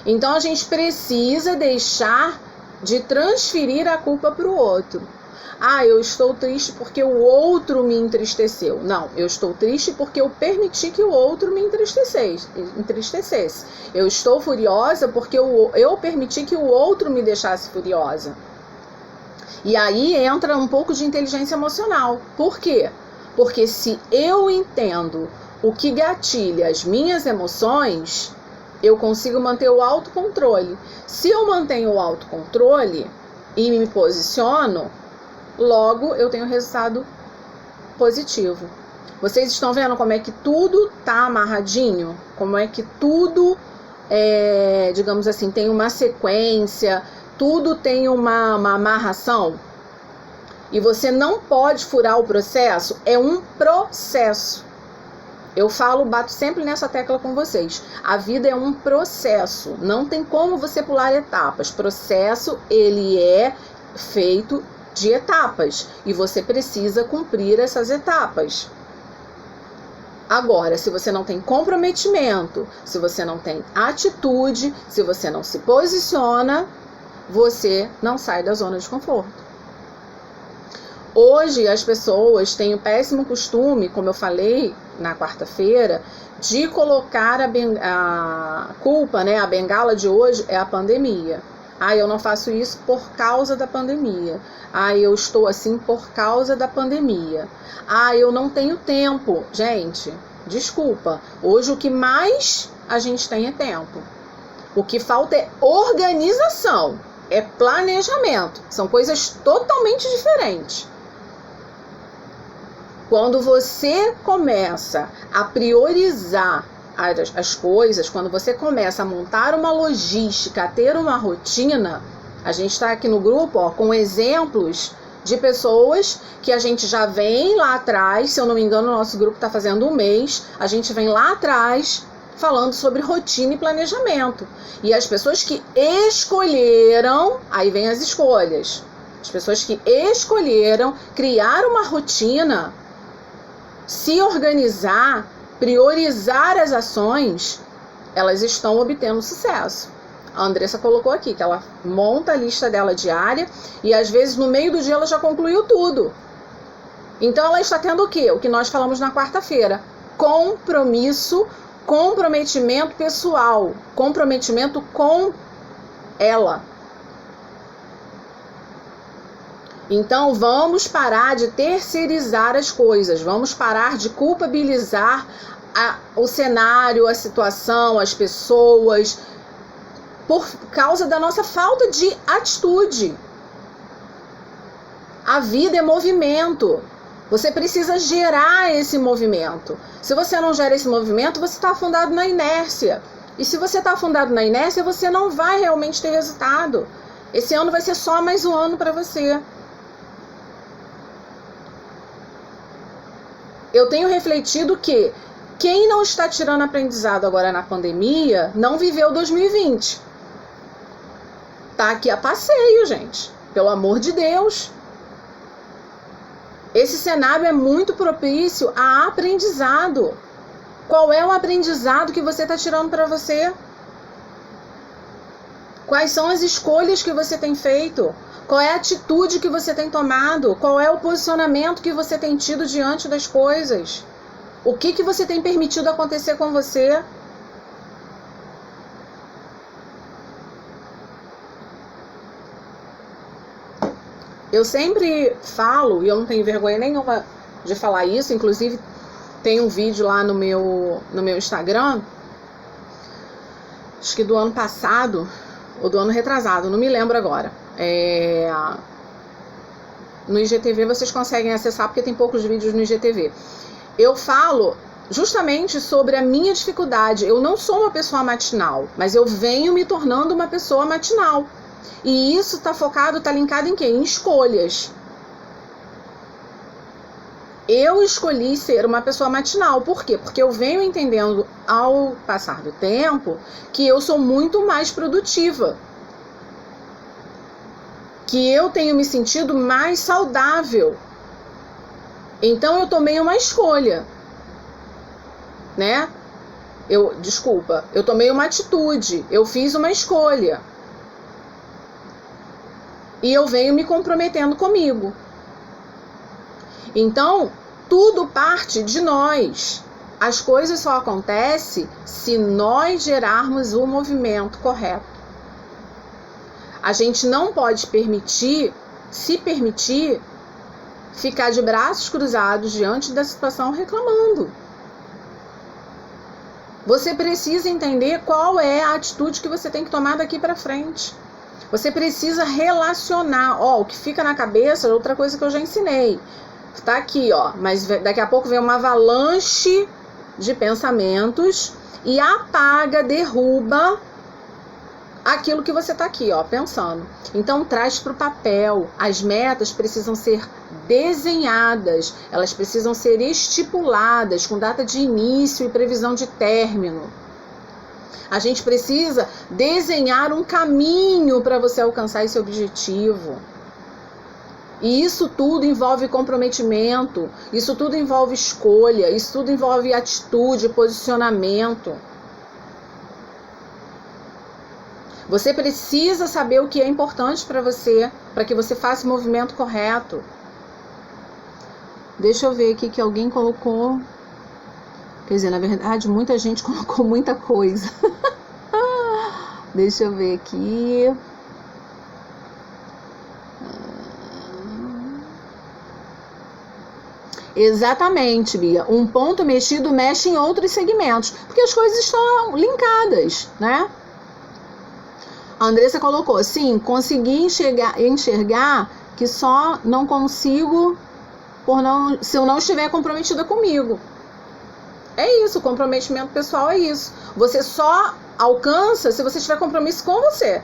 Então a gente precisa deixar de transferir a culpa para o outro. Ah, eu estou triste porque o outro me entristeceu. Não, eu estou triste porque eu permiti que o outro me entristecesse. Eu estou furiosa porque eu permiti que o outro me deixasse furiosa. E aí entra um pouco de inteligência emocional. Por quê? Porque se eu entendo o que gatilha as minhas emoções, eu consigo manter o autocontrole. Se eu mantenho o autocontrole e me posiciono, logo eu tenho resultado positivo. Vocês estão vendo como é que tudo está amarradinho? Como é que tudo, digamos assim, tem uma sequência, tudo tem uma amarração? E você não pode furar o processo, é um processo. Eu bato sempre nessa tecla com vocês. A vida é um processo, não tem como você pular etapas. Processo, ele é feito de etapas e você precisa cumprir essas etapas. Agora, se você não tem comprometimento, se você não tem atitude, se você não se posiciona, você não sai da zona de conforto. Hoje as pessoas têm o péssimo costume, como eu falei na quarta-feira, de colocar a culpa, a bengala de hoje é a pandemia. Ah, eu não faço isso por causa da pandemia. Ah, eu estou assim por causa da pandemia. Ah, eu não tenho tempo. Gente, desculpa. Hoje o que mais a gente tem é tempo. O que falta é organização, é planejamento. São coisas totalmente diferentes. Quando você começa a priorizar as coisas, quando você começa a montar uma logística, a ter uma rotina, a gente está aqui no grupo com exemplos de pessoas que a gente já vem lá atrás, se eu não me engano, o nosso grupo está fazendo 1 mês, a gente vem lá atrás falando sobre rotina e planejamento. E as pessoas que escolheram, aí vem as escolhas, as pessoas que escolheram criar uma rotina, se organizar, priorizar as ações, elas estão obtendo sucesso. A Andressa colocou aqui que ela monta a lista dela diária e às vezes no meio do dia ela já concluiu tudo. Então ela está tendo o quê? O que nós falamos na quarta-feira. Comprometimento pessoal, comprometimento com ela. Então vamos parar de terceirizar as coisas, vamos parar de culpabilizar o cenário, a situação, as pessoas, por causa da nossa falta de atitude. A vida é movimento, você precisa gerar esse movimento. Se você não gera esse movimento, você está afundado na inércia. E se você está afundado na inércia, você não vai realmente ter resultado. Esse ano vai ser só mais um ano para você. Eu tenho refletido que quem não está tirando aprendizado agora na pandemia não viveu 2020. Tá aqui a passeio, gente. Pelo amor de Deus. Esse cenário é muito propício a aprendizado. Qual é o aprendizado que você está tirando para você? Quais são as escolhas que você tem feito? Qual é a atitude que você tem tomado? Qual é o posicionamento que você tem tido diante das coisas? O que você tem permitido acontecer com você? Eu sempre falo, e eu não tenho vergonha nenhuma de falar isso, inclusive tem um vídeo lá no meu Instagram, acho que do ano passado, ou do ano retrasado, não me lembro agora. No IGTV vocês conseguem acessar, porque tem poucos vídeos no IGTV. Eu falo justamente sobre a minha dificuldade. Eu não sou uma pessoa matinal, mas eu venho me tornando uma pessoa matinal. E isso está focado, está linkado em quê? Em escolhas. Eu escolhi ser uma pessoa matinal. Por quê? Porque eu venho entendendo ao passar do tempo que eu sou muito mais produtiva. Que eu tenho me sentido mais saudável. Então eu tomei uma escolha, né? Eu tomei uma atitude, eu fiz uma escolha. E eu venho me comprometendo comigo. Então, tudo parte de nós. As coisas só acontecem se nós gerarmos o movimento correto. A gente não pode se permitir, ficar de braços cruzados diante da situação reclamando. Você precisa entender qual é a atitude que você tem que tomar daqui para frente. Você precisa relacionar. O que fica na cabeça é outra coisa que eu já ensinei. Tá aqui, mas daqui a pouco vem uma avalanche de pensamentos e apaga, derruba aquilo que você tá aqui, pensando. Então traz para o papel. As metas precisam ser desenhadas, elas precisam ser estipuladas com data de início e previsão de término. A gente precisa desenhar um caminho para você alcançar esse objetivo. E isso tudo envolve comprometimento, isso tudo envolve escolha, isso tudo envolve atitude, posicionamento. Você precisa saber o que é importante para você, para que você faça o movimento correto. Deixa eu ver aqui que alguém colocou. Quer dizer, na verdade, muita gente colocou muita coisa. Deixa eu ver aqui. Exatamente, Bia. Um ponto mexido mexe em outros segmentos, porque as coisas estão linkadas, né? A Andressa colocou, sim, consegui enxergar que só não consigo se eu não estiver comprometida comigo. É isso, o comprometimento pessoal é isso. Você só alcança se você tiver compromisso com você.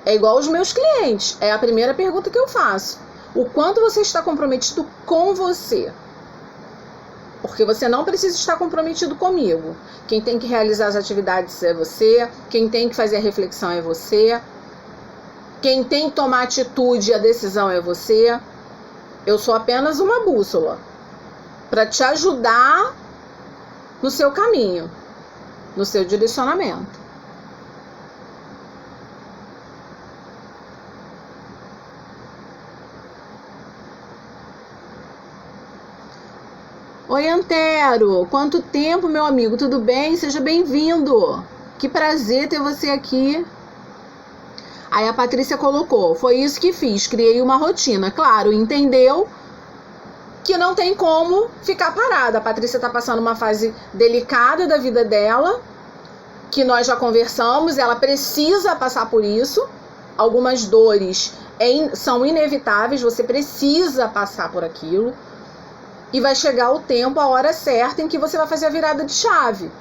É igual os meus clientes. É a primeira pergunta que eu faço. O quanto você está comprometido com você? Porque você não precisa estar comprometido comigo. Quem tem que realizar as atividades é você. Quem tem que fazer a reflexão é você. Quem tem que tomar atitude e a decisão é você. Eu sou apenas uma bússola para te ajudar no seu caminho, no seu direcionamento. Oi, Antero, quanto tempo, meu amigo, tudo bem? Seja bem-vindo. Que prazer ter você aqui. Aí a Patrícia colocou, foi isso que fiz, criei uma rotina. Claro, entendeu que não tem como ficar parada. A Patrícia está passando uma fase delicada da vida dela, que nós já conversamos, ela precisa passar por isso. Algumas dores são inevitáveis, você precisa passar por aquilo. E vai chegar o tempo, a hora certa em que você vai fazer a virada de chave.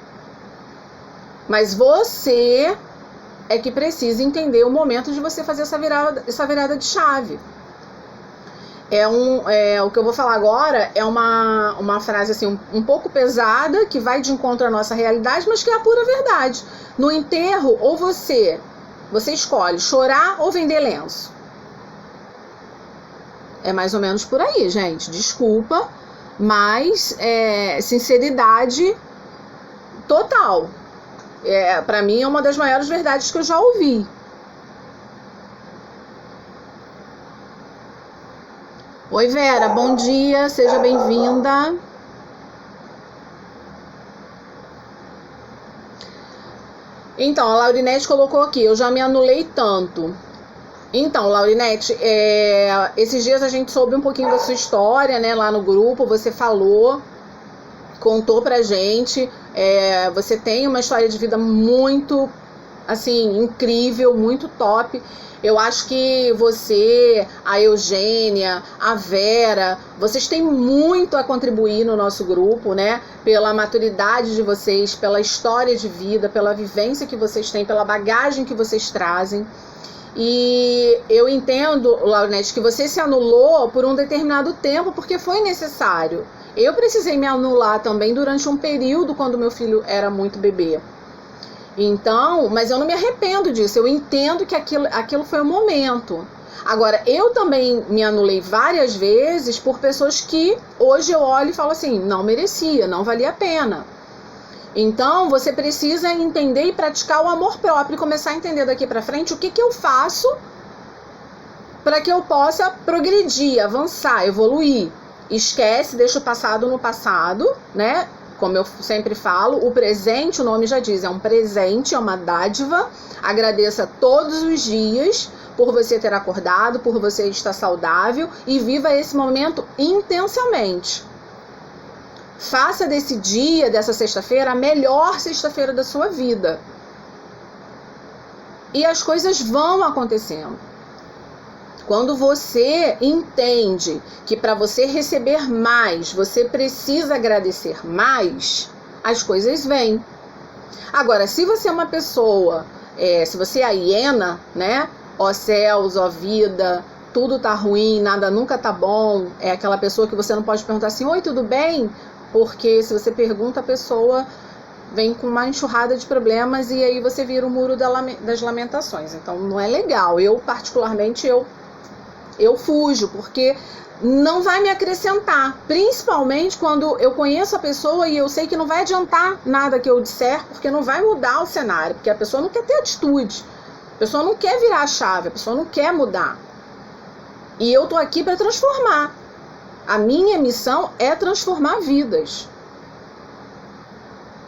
Mas você é que precisa entender o momento de você fazer essa virada de chave. O que eu vou falar agora é uma frase assim, um pouco pesada, que vai de encontro à nossa realidade, mas que é a pura verdade. No enterro, ou você escolhe chorar ou vender lenço. É mais ou menos por aí, gente. Desculpa, mas sinceridade total. Para mim é uma das maiores verdades que eu já ouvi. Oi, Vera, bom dia, seja bem-vinda. Então, a Laurinete colocou aqui, eu já me anulei tanto. Então, Laurinete, esses dias a gente soube um pouquinho da sua história, né, lá no grupo, você contou pra gente, você tem uma história de vida muito, assim, incrível, muito top. Eu acho que você, a Eugênia, a Vera, vocês têm muito a contribuir no nosso grupo, né? Pela maturidade de vocês, pela história de vida, pela vivência que vocês têm, pela bagagem que vocês trazem. E eu entendo, Laurinete, que você se anulou por um determinado tempo porque foi necessário. Eu precisei me anular também durante um período quando meu filho era muito bebê. Então, mas eu não me arrependo disso, eu entendo que aquilo foi um momento. Agora, eu também me anulei várias vezes por pessoas que hoje eu olho e falo assim, não merecia, não valia a pena. Então, você precisa entender e praticar o amor próprio e começar a entender daqui pra frente o que eu faço para que eu possa progredir, avançar, evoluir. Esquece, deixa o passado no passado, né? Como eu sempre falo, o presente, o nome já diz, é um presente, é uma dádiva. Agradeça todos os dias por você ter acordado, por você estar saudável e viva esse momento intensamente. Faça desse dia, dessa sexta-feira, a melhor sexta-feira da sua vida. E as coisas vão acontecendo. Quando você entende que para você receber mais, você precisa agradecer mais, as coisas vêm. Agora, se você é uma pessoa, se você é a hiena, né? Ó céus, ó vida, tudo tá ruim, nada nunca tá bom. É aquela pessoa que você não pode perguntar assim, oi, tudo bem? Porque se você pergunta, a pessoa vem com uma enxurrada de problemas e aí você vira o muro das lamentações. Então não é legal. Eu, particularmente, eu fujo, porque não vai me acrescentar. Principalmente quando eu conheço a pessoa e eu sei que não vai adiantar nada que eu disser, porque não vai mudar o cenário, porque a pessoa não quer ter atitude. A pessoa não quer virar a chave, a pessoa não quer mudar. E eu tô aqui para transformar. A minha missão é transformar vidas.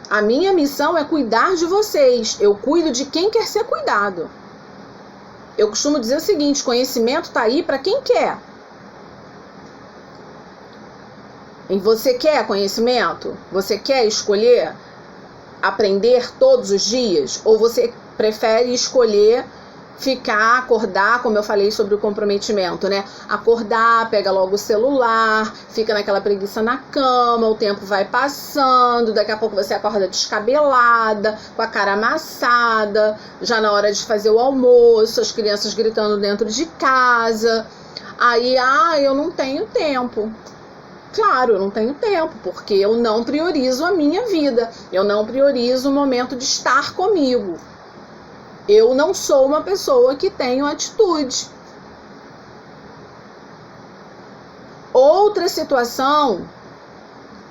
A minha missão é cuidar de vocês. Eu cuido de quem quer ser cuidado. Eu costumo dizer o seguinte, conhecimento tá aí para quem quer. E você quer conhecimento? Você quer escolher aprender todos os dias? Ou você prefere escolher ficar, acordar, como eu falei sobre o comprometimento, né? Acordar, pega logo o celular, fica naquela preguiça na cama, o tempo vai passando, daqui a pouco você acorda descabelada, com a cara amassada, já na hora de fazer o almoço, as crianças gritando dentro de casa. Aí, eu não tenho tempo. Claro, eu não tenho tempo, porque eu não priorizo a minha vida, eu não priorizo o momento de estar comigo. Eu não sou uma pessoa que tenho atitude. Outra situação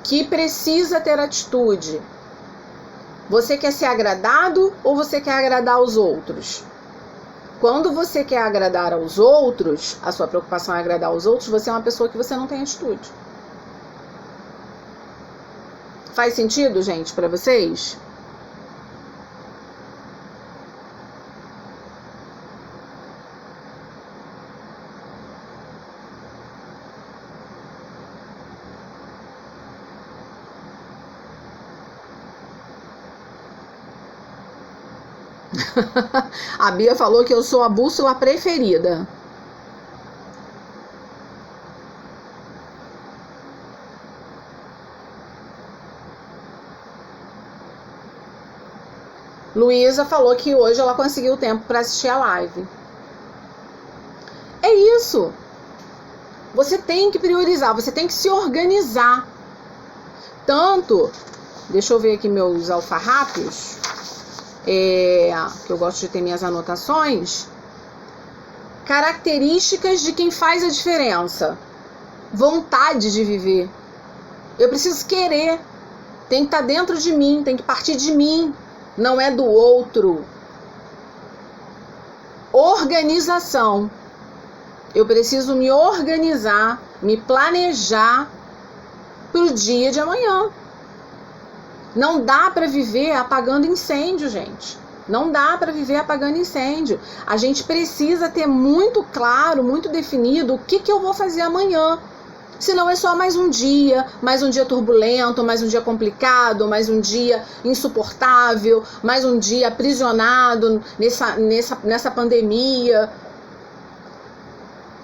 que precisa ter atitude. Você quer ser agradado ou você quer agradar aos outros? Quando você quer agradar aos outros, a sua preocupação é agradar aos outros, você é uma pessoa que você não tem atitude. Faz sentido, gente, para vocês? A Bia falou que eu sou a bússola preferida. Luísa falou que hoje ela conseguiu tempo para assistir a live. É isso. Você tem que priorizar, você tem que se organizar. Tanto, deixa eu ver aqui meus alfarrápios. Que eu gosto de ter minhas anotações. Características de quem faz a diferença. Vontade de viver. Eu preciso querer. Tem que estar dentro de mim, tem que partir de mim. Não é do outro. Organização. Eu preciso me organizar, me planejar para o dia de amanhã. Não dá para viver apagando incêndio, gente. Não dá para viver apagando incêndio. A gente precisa ter muito claro, muito definido o que eu vou fazer amanhã. Senão é só mais um dia turbulento, mais um dia complicado, mais um dia insuportável, mais um dia aprisionado nessa pandemia.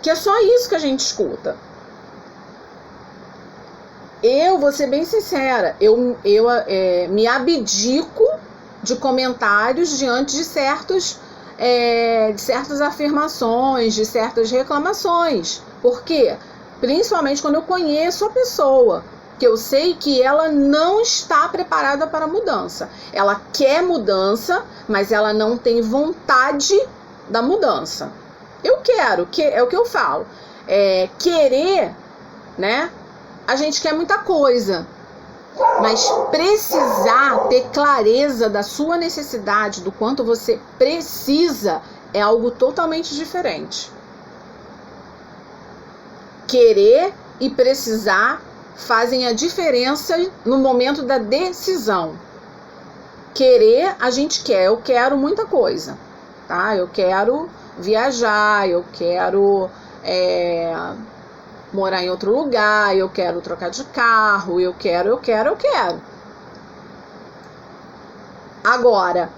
Que é só isso que a gente escuta. Eu vou ser bem sincera, eu me abdico de comentários diante de certas afirmações, de certas reclamações. Por quê? Principalmente quando eu conheço a pessoa, que eu sei que ela não está preparada para a mudança. Ela quer mudança, mas ela não tem vontade da mudança. Eu quero, é o que eu falo. Querer, né? A gente quer muita coisa, mas precisar ter clareza da sua necessidade, do quanto você precisa, é algo totalmente diferente. Querer e precisar fazem a diferença no momento da decisão. Querer, a gente quer. Eu quero muita coisa, tá? Eu quero viajar, eu quero morar em outro lugar, eu quero trocar de carro, eu quero. Agora,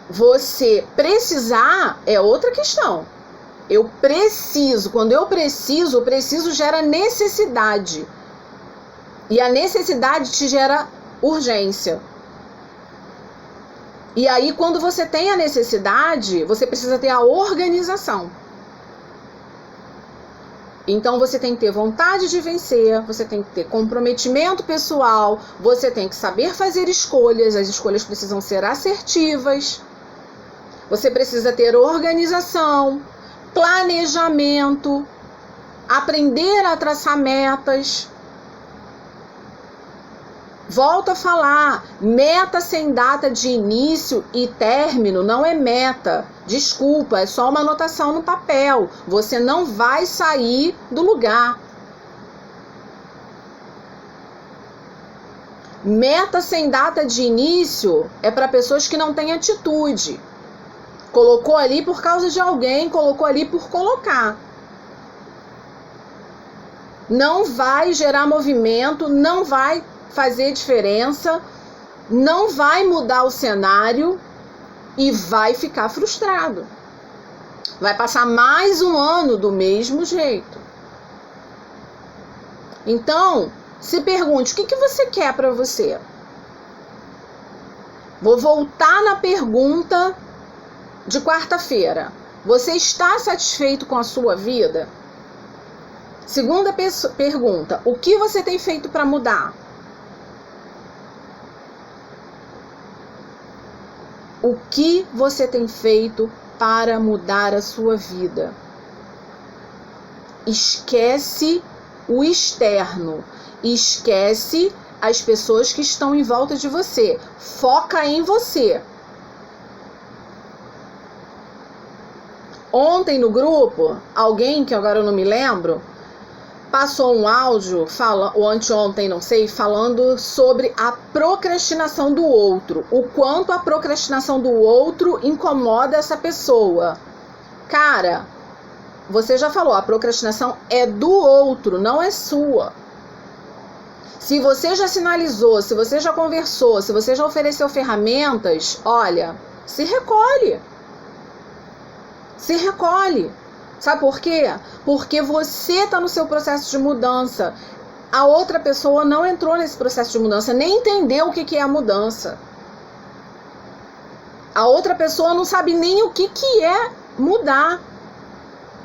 você precisar é outra questão. Eu preciso, quando eu preciso, o preciso gera necessidade. E a necessidade te gera urgência. E aí, quando você tem a necessidade, você precisa ter a organização. Então, você tem que ter vontade de vencer, você tem que ter comprometimento pessoal, você tem que saber fazer escolhas, as escolhas precisam ser assertivas, você precisa ter organização, planejamento, aprender a traçar metas. Volto a falar, meta sem data de início e término não é meta. Desculpa, é só uma anotação no papel. Você não vai sair do lugar. Meta sem data de início é para pessoas que não têm atitude. Colocou ali por causa de alguém, colocou ali por colocar. Não vai gerar movimento, não vai fazer diferença, não vai mudar o cenário e vai ficar frustrado. Vai passar mais um ano do mesmo jeito. Então, se pergunte, o que você quer para você? Vou voltar na pergunta de quarta-feira. Você está satisfeito com a sua vida? Segunda pergunta, o que você tem feito para mudar? O que você tem feito para mudar a sua vida? Esquece o externo. Esquece as pessoas que estão em volta de você. Foca em você. Ontem no grupo, alguém, que agora eu não me lembro, passou um áudio, ou anteontem, não sei, falando sobre a procrastinação do outro. O quanto a procrastinação do outro incomoda essa pessoa. Cara, você já falou, a procrastinação é do outro, não é sua. Se você já sinalizou, se você já conversou, se você já ofereceu ferramentas, olha, se recolhe. Se recolhe. Sabe por quê? Porque você está no seu processo de mudança. A outra pessoa não entrou nesse processo de mudança, nem entendeu o que é a mudança. A outra pessoa não sabe nem o que é mudar.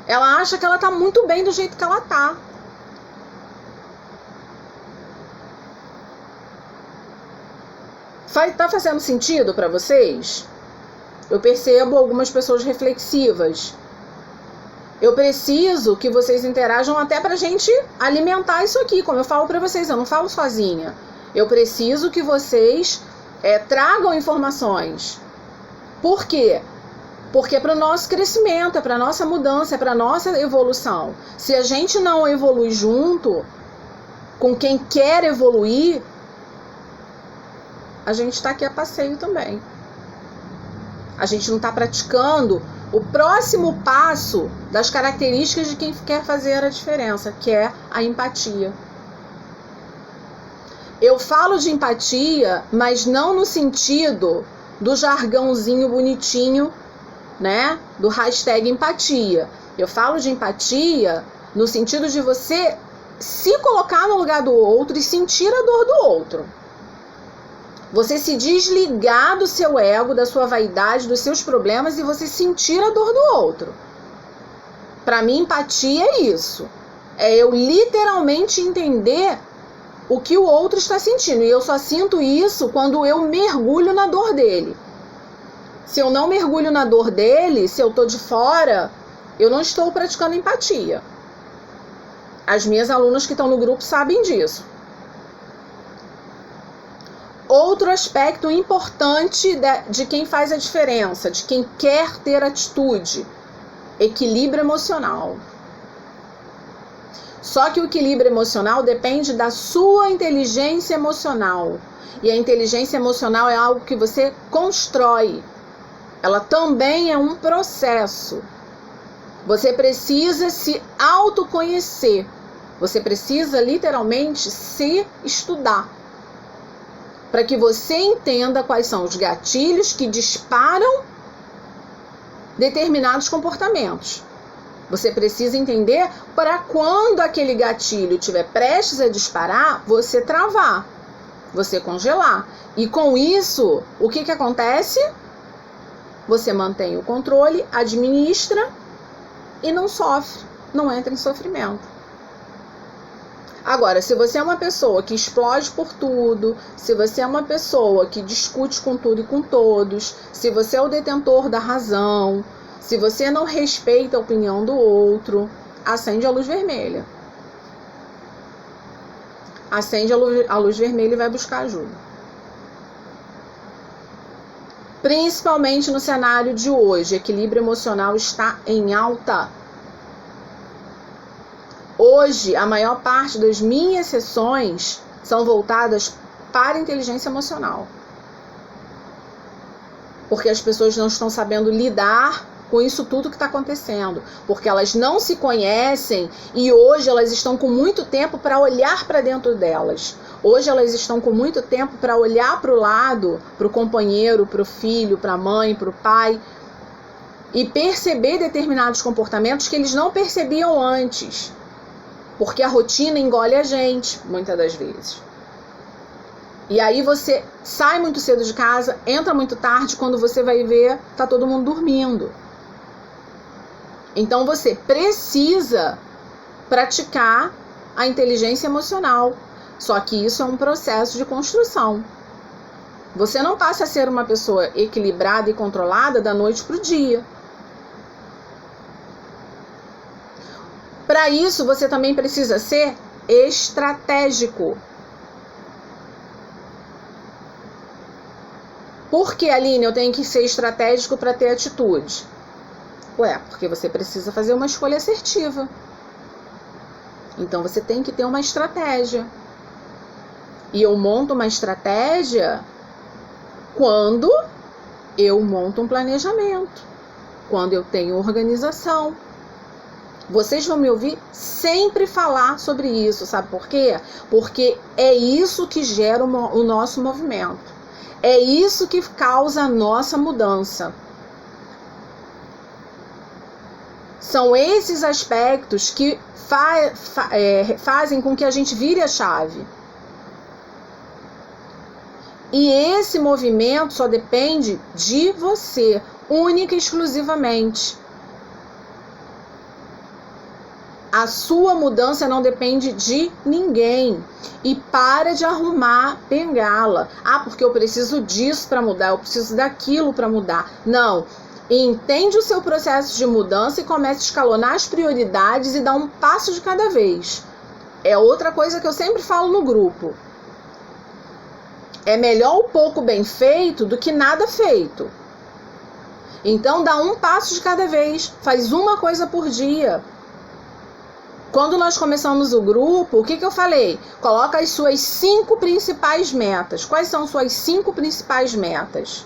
Ela acha que ela está muito bem do jeito que ela está. Tá fazendo sentido para vocês? Eu percebo algumas pessoas reflexivas. Eu preciso que vocês interajam até pra gente alimentar isso aqui, como eu falo pra vocês, eu não falo sozinha. Eu preciso que vocês tragam informações. Por quê? Porque é para o nosso crescimento, é para a nossa mudança, é para a nossa evolução. Se a gente não evolui junto com quem quer evoluir, a gente está aqui a passeio também. A gente não está praticando o próximo passo das características de quem quer fazer a diferença, que é a empatia. Eu falo de empatia, mas não no sentido do jargãozinho bonitinho, né? Do hashtag empatia. Eu falo de empatia no sentido de você se colocar no lugar do outro e sentir a dor do outro. Você se desligar do seu ego, da sua vaidade, dos seus problemas e você sentir a dor do outro. Para mim, empatia é isso. É eu literalmente entender o que o outro está sentindo. E eu só sinto isso quando eu mergulho na dor dele. Se eu não mergulho na dor dele, se eu estou de fora, eu não estou praticando empatia. As minhas alunas que estão no grupo sabem disso. Outro aspecto importante de quem faz a diferença, de quem quer ter atitude, equilíbrio emocional. Só que o equilíbrio emocional depende da sua inteligência emocional. E a inteligência emocional é algo que você constrói. Ela também é um processo. Você precisa se autoconhecer. Você precisa literalmente se estudar. Para que você entenda quais são os gatilhos que disparam determinados comportamentos. Você precisa entender para quando aquele gatilho estiver prestes a disparar, você travar, você congelar. E com isso, o que acontece? Você mantém o controle, administra e não sofre, não entra em sofrimento. Agora, se você é uma pessoa que explode por tudo, se você é uma pessoa que discute com tudo e com todos, se você é o detentor da razão, se você não respeita a opinião do outro, acende a luz vermelha. Acende a luz vermelha e vai buscar ajuda. Principalmente no cenário de hoje, equilíbrio emocional está em alta. Hoje, a maior parte das minhas sessões são voltadas para a inteligência emocional. Porque as pessoas não estão sabendo lidar com isso tudo que está acontecendo. Porque elas não se conhecem e hoje elas estão com muito tempo para olhar para dentro delas. Hoje elas estão com muito tempo para olhar para o lado, para o companheiro, para o filho, para a mãe, para o pai, e perceber determinados comportamentos que eles não percebiam antes. Porque a rotina engole a gente, muitas das vezes. E aí você sai muito cedo de casa, entra muito tarde, quando você vai ver, tá todo mundo dormindo. Então você precisa praticar a inteligência emocional. Só que isso é um processo de construção. Você não passa a ser uma pessoa equilibrada e controlada da noite para o dia. Para isso, você também precisa ser estratégico. Por que, Aline, eu tenho que ser estratégico para ter atitude? Ué, porque você precisa fazer uma escolha assertiva. Então, você tem que ter uma estratégia. E eu monto uma estratégia quando eu monto um planejamento, quando eu tenho organização. Vocês vão me ouvir sempre falar sobre isso, sabe por quê? Porque é isso que gera o nosso movimento. É isso que causa a nossa mudança. São esses aspectos que fazem com que a gente vire a chave. E esse movimento só depende de você, única e exclusivamente. A sua mudança não depende de ninguém. E para de arrumar bengala. Ah, porque eu preciso disso para mudar, eu preciso daquilo para mudar. Não. Entende o seu processo de mudança e comece a escalonar as prioridades e dar um passo de cada vez. É outra coisa que eu sempre falo no grupo. É melhor o pouco bem feito do que nada feito. Então dá um passo de cada vez, faz uma coisa por dia. Quando nós começamos o grupo, o que eu falei? Coloca as suas 5 principais metas. Quais são suas 5 principais metas?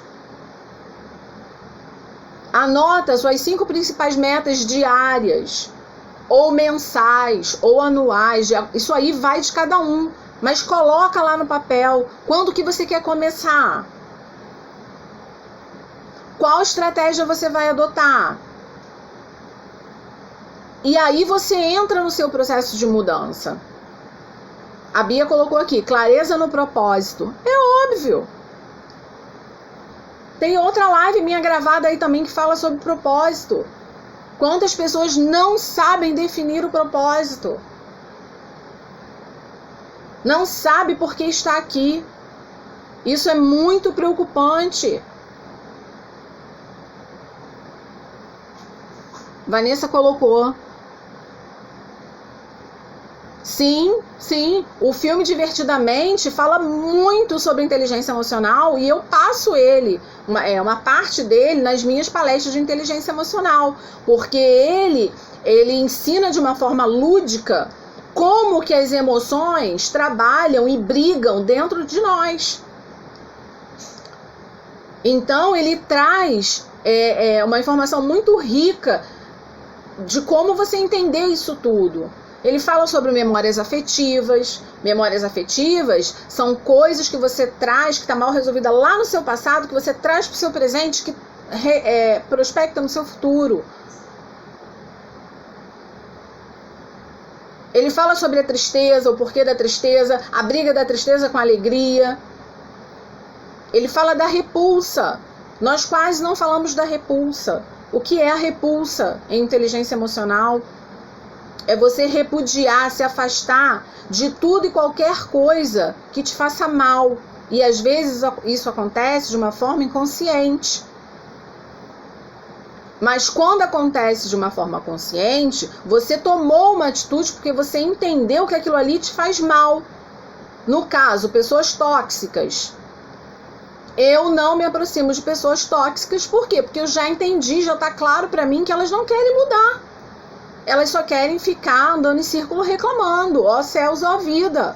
Anota suas 5 principais metas diárias, ou mensais, ou anuais. Isso aí vai de cada um. Mas coloca lá no papel quando que você quer começar. Qual estratégia você vai adotar? E aí você entra no seu processo de mudança. A Bia colocou aqui, clareza no propósito. É óbvio. Tem outra live minha gravada aí também que fala sobre propósito. Quantas pessoas não sabem definir o propósito? Não sabe por que está aqui. Isso é muito preocupante. Vanessa colocou. Sim, o filme Divertidamente fala muito sobre inteligência emocional e eu passo uma parte dele nas minhas palestras de inteligência emocional, porque ele ensina de uma forma lúdica como que as emoções trabalham e brigam dentro de nós. Então ele traz uma informação muito rica de como você entender isso tudo. Ele fala sobre memórias afetivas. Memórias afetivas são coisas que você traz, que está mal resolvida lá no seu passado, que você traz para o seu presente, que prospecta no seu futuro. Ele fala sobre a tristeza, o porquê da tristeza, a briga da tristeza com a alegria. Ele fala da repulsa. Nós quase não falamos da repulsa. O que é a repulsa em inteligência emocional? É você repudiar, se afastar de tudo e qualquer coisa que te faça mal. E às vezes isso acontece de uma forma inconsciente. Mas quando acontece de uma forma consciente, você tomou uma atitude porque você entendeu que aquilo ali te faz mal. No caso, pessoas tóxicas. Eu não me aproximo de pessoas tóxicas, por quê? Porque eu já entendi, já está claro para mim que elas não querem mudar. Elas só querem ficar andando em círculo reclamando, ó céus, ó vida.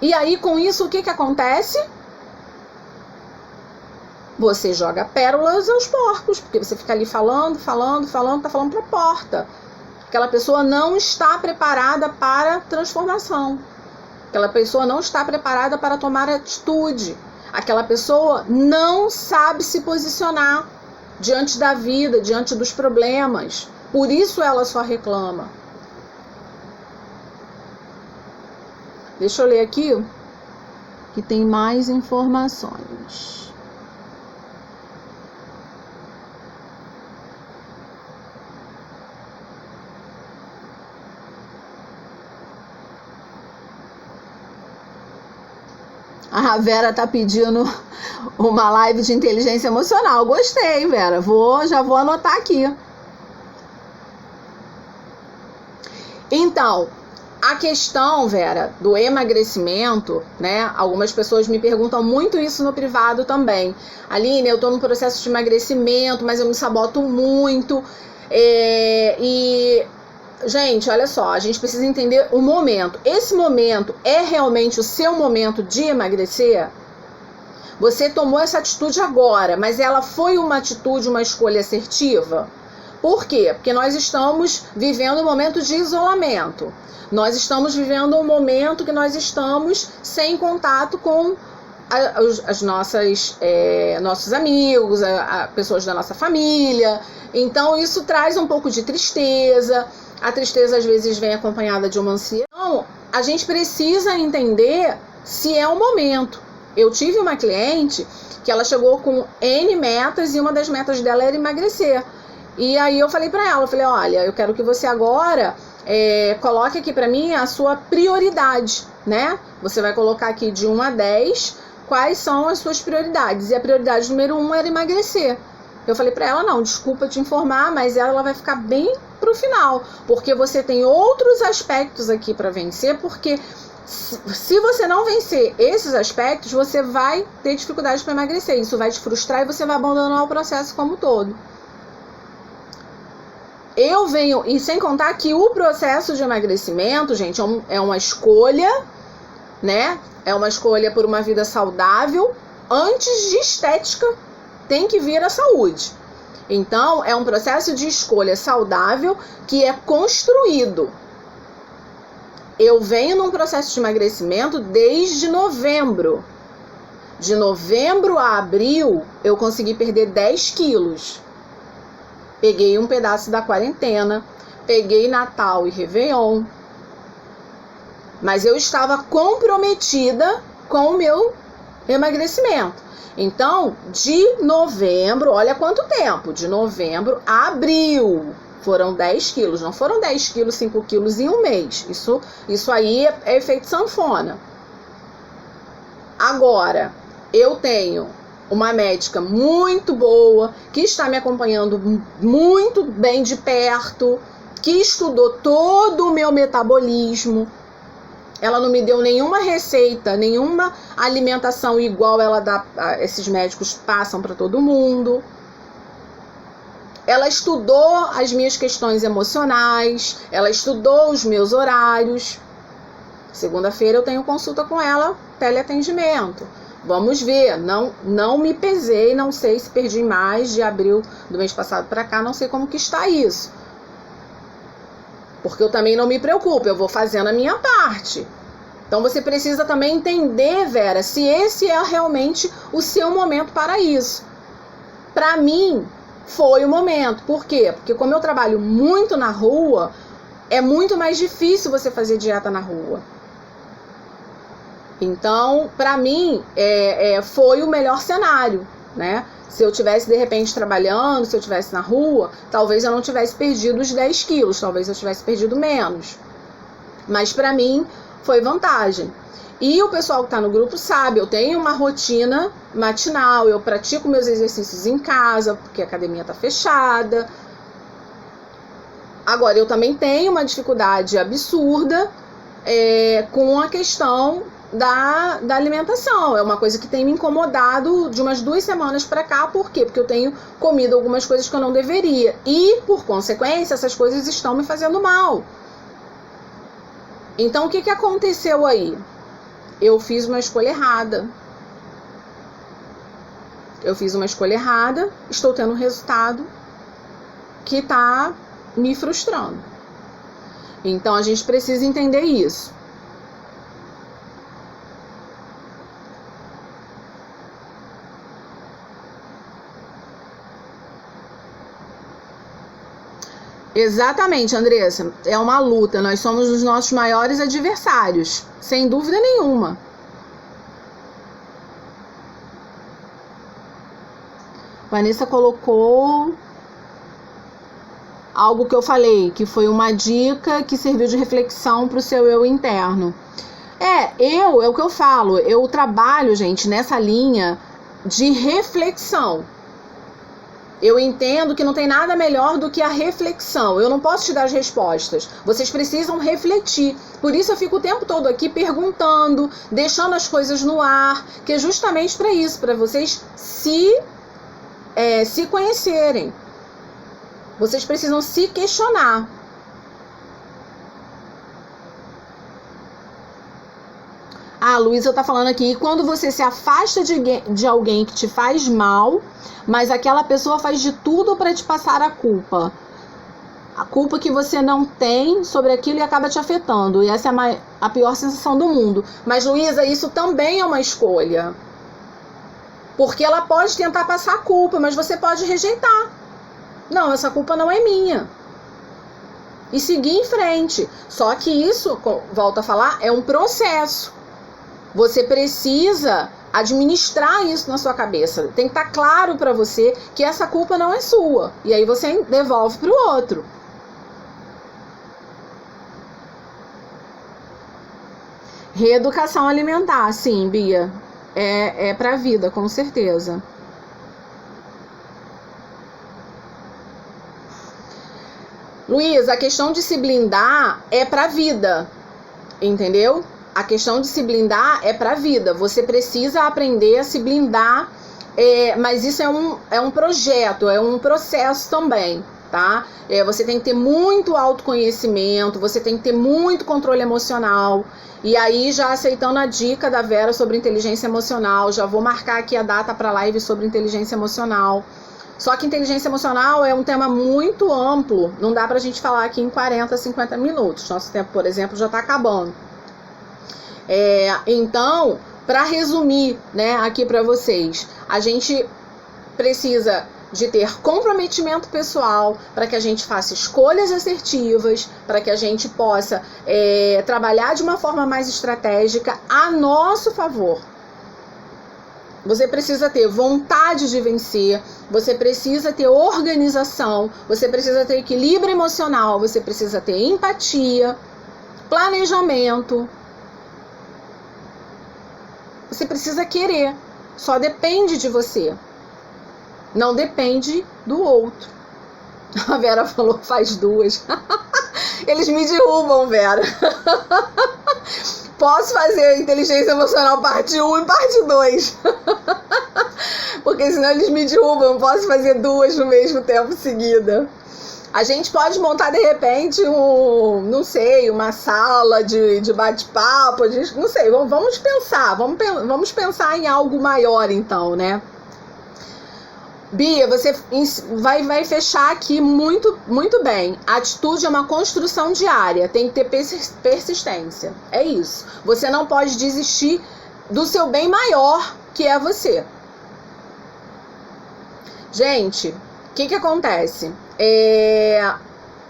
E aí com isso o que acontece? Você joga pérolas aos porcos, porque você fica ali falando, tá falando para a porta. Aquela pessoa não está preparada para transformação. Aquela pessoa não está preparada para tomar atitude. Aquela pessoa não sabe se posicionar diante da vida, diante dos problemas. Por isso ela só reclama. Deixa eu ler aqui, que tem mais informações. A Vera tá pedindo uma live de inteligência emocional. Gostei, Vera. Já vou anotar aqui. Então, a questão, Vera, do emagrecimento, né? Algumas pessoas me perguntam muito isso no privado também. Aline, eu tô num processo de emagrecimento, mas eu me saboto muito. Gente, olha só, a gente precisa entender o momento. Esse momento é realmente o seu momento de emagrecer? Você tomou essa atitude agora, mas ela foi uma atitude, uma escolha assertiva? Por quê? Porque nós estamos vivendo um momento de isolamento. Nós estamos vivendo um momento que nós estamos sem contato com nossos amigos, pessoas da nossa família. Então isso traz um pouco de tristeza. A tristeza às vezes vem acompanhada de uma ansiedade. Então, a gente precisa entender se é o momento. Eu tive uma cliente que ela chegou com N metas e uma das metas dela era emagrecer. E aí eu falei pra ela, olha, eu quero que você agora coloque aqui pra mim a sua prioridade, né? Você vai colocar aqui de 1 a 10 quais são as suas prioridades. E a prioridade número 1 era emagrecer. Eu falei pra ela, não, desculpa te informar, mas ela vai ficar bem pro final, porque você tem outros aspectos aqui para vencer, porque se você não vencer esses aspectos, você vai ter dificuldade para emagrecer, isso vai te frustrar e você vai abandonar o processo como um todo. E sem contar que o processo de emagrecimento, gente, é uma escolha, né? É uma escolha por uma vida saudável. Antes de estética, tem que vir a saúde. Então, é um processo de escolha saudável que é construído. Eu venho num processo de emagrecimento desde novembro. De novembro a abril, eu consegui perder 10 quilos. Peguei um pedaço da quarentena, peguei Natal e Réveillon. Mas eu estava comprometida com o meu emagrecimento. Então, de novembro, olha quanto tempo, de novembro a abril, foram 10 quilos, não foram 10 quilos, 5 quilos em um mês, isso aí é efeito sanfona. Agora, eu tenho uma médica muito boa, que está me acompanhando muito bem de perto, que estudou todo o meu metabolismo. Ela não me deu nenhuma receita, nenhuma alimentação igual esses médicos passam para todo mundo. ela estudou as minhas questões emocionais, ela estudou os meus horários. Segunda-feira eu tenho consulta com ela, teleatendimento. Vamos ver, não me pesei, não sei se perdi mais de abril do mês passado para cá, não sei como que está isso. Porque eu também não me preocupo, eu vou fazendo a minha parte. Então você precisa também entender, Vera, se esse é realmente o seu momento para isso. Para mim, foi o momento. Por quê? Porque como eu trabalho muito na rua, é muito mais difícil você fazer dieta na rua. Então, para mim, foi o melhor cenário, né? Se eu tivesse, de repente, trabalhando, se eu tivesse na rua, talvez eu não tivesse perdido os 10 quilos, talvez eu tivesse perdido menos. Mas, para mim, foi vantagem. E o pessoal que está no grupo sabe, eu tenho uma rotina matinal, eu pratico meus exercícios em casa, porque a academia está fechada. Agora, eu também tenho uma dificuldade absurda com a questão da alimentação. É uma coisa que tem me incomodado de umas 2 semanas para cá. Por quê? Porque eu tenho comido algumas coisas que eu não deveria. E, por consequência, essas coisas estão me fazendo mal. Então, o que aconteceu aí? Eu fiz uma escolha errada. Estou tendo um resultado que está me frustrando. Então, a gente precisa entender isso. Exatamente, Andressa. É uma luta. Nós somos os nossos maiores adversários, sem dúvida nenhuma. Vanessa colocou algo que eu falei, que foi uma dica que serviu de reflexão para o seu eu interno. É o que eu falo. Eu trabalho, gente, nessa linha de reflexão. Eu entendo que não tem nada melhor do que a reflexão. Eu não posso te dar as respostas. Vocês precisam refletir. Por isso eu fico o tempo todo aqui perguntando, deixando as coisas no ar, que é justamente para isso, para vocês se conhecerem. Vocês precisam se questionar. A Luísa tá falando aqui, quando você se afasta de alguém que te faz mal, mas aquela pessoa faz de tudo para te passar a culpa. A culpa que você não tem sobre aquilo e acaba te afetando. E essa é a pior sensação do mundo. Mas, Luísa, isso também é uma escolha. Porque ela pode tentar passar a culpa, mas você pode rejeitar. Não, essa culpa não é minha. E seguir em frente. Só que isso, volto a falar, é um processo. Você precisa administrar isso na sua cabeça. Tem que estar claro para você que essa culpa não é sua. E aí você devolve para o outro. Reeducação alimentar, sim, Bia. É para a vida, com certeza. Luísa, a questão de se blindar é para a vida. Entendeu? A questão de se blindar é para a vida. Você precisa aprender a se blindar, mas isso é um projeto, é um processo também, tá? Você tem que ter muito autoconhecimento, você tem que ter muito controle emocional. E aí, já aceitando a dica da Vera sobre inteligência emocional, já vou marcar aqui a data para a live sobre inteligência emocional. Só que inteligência emocional é um tema muito amplo, não dá pra gente falar aqui em 40, 50 minutos. Nosso tempo, por exemplo, já tá acabando. Então, para resumir, né, aqui para vocês, a gente precisa de ter comprometimento pessoal para que a gente faça escolhas assertivas, para que a gente possa trabalhar de uma forma mais estratégica a nosso favor. Você precisa ter vontade de vencer, você precisa ter organização, você precisa ter equilíbrio emocional, você precisa ter empatia, planejamento. Você precisa querer, só depende de você, não depende do outro. A Vera falou faz 2. Eles me derrubam, Vera. Posso fazer inteligência emocional parte 1 e parte 2. porque senão eles me derrubam, eu não posso fazer duas no mesmo tempo seguida. A gente pode montar, de repente, não sei, uma sala de bate-papo, não sei, vamos pensar em algo maior, então, né? Bia, você vai fechar aqui muito, muito bem. A atitude é uma construção diária, tem que ter persistência. É isso. Você não pode desistir do seu bem maior, que é você. Gente, o que acontece?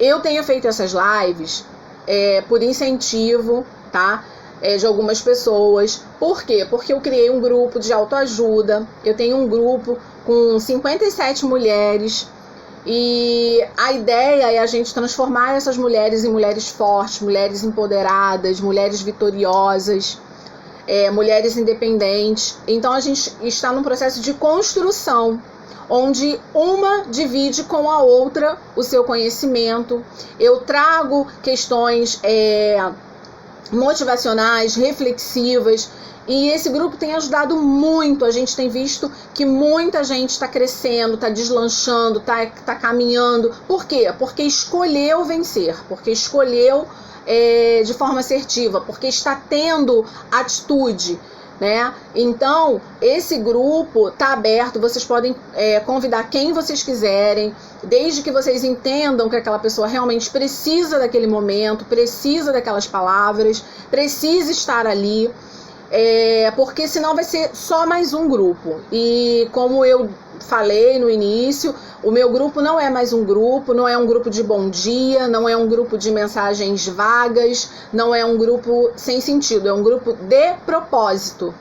Eu tenho feito essas lives por incentivo, tá? De algumas pessoas. Por quê? Porque eu criei um grupo de autoajuda. Eu tenho um grupo com 57 mulheres. E a ideia é a gente transformar essas mulheres em mulheres fortes, mulheres empoderadas, mulheres vitoriosas, mulheres independentes. Então a gente está num processo de construção, onde uma divide com a outra o seu conhecimento. Eu trago questões motivacionais, reflexivas, e esse grupo tem ajudado muito. A gente tem visto que muita gente está crescendo, está deslanchando, está caminhando. Por quê? Porque escolheu vencer, porque escolheu de forma assertiva, porque está tendo atitude, né? Então, esse grupo está aberto, vocês podem convidar quem vocês quiserem, desde que vocês entendam que aquela pessoa realmente precisa daquele momento, precisa daquelas palavras, precisa estar ali, porque senão vai ser só mais um grupo. E como eu falei no início, o meu grupo não é mais um grupo, não é um grupo de bom dia, não é um grupo de mensagens vagas, não é um grupo sem sentido, é um grupo de propósito.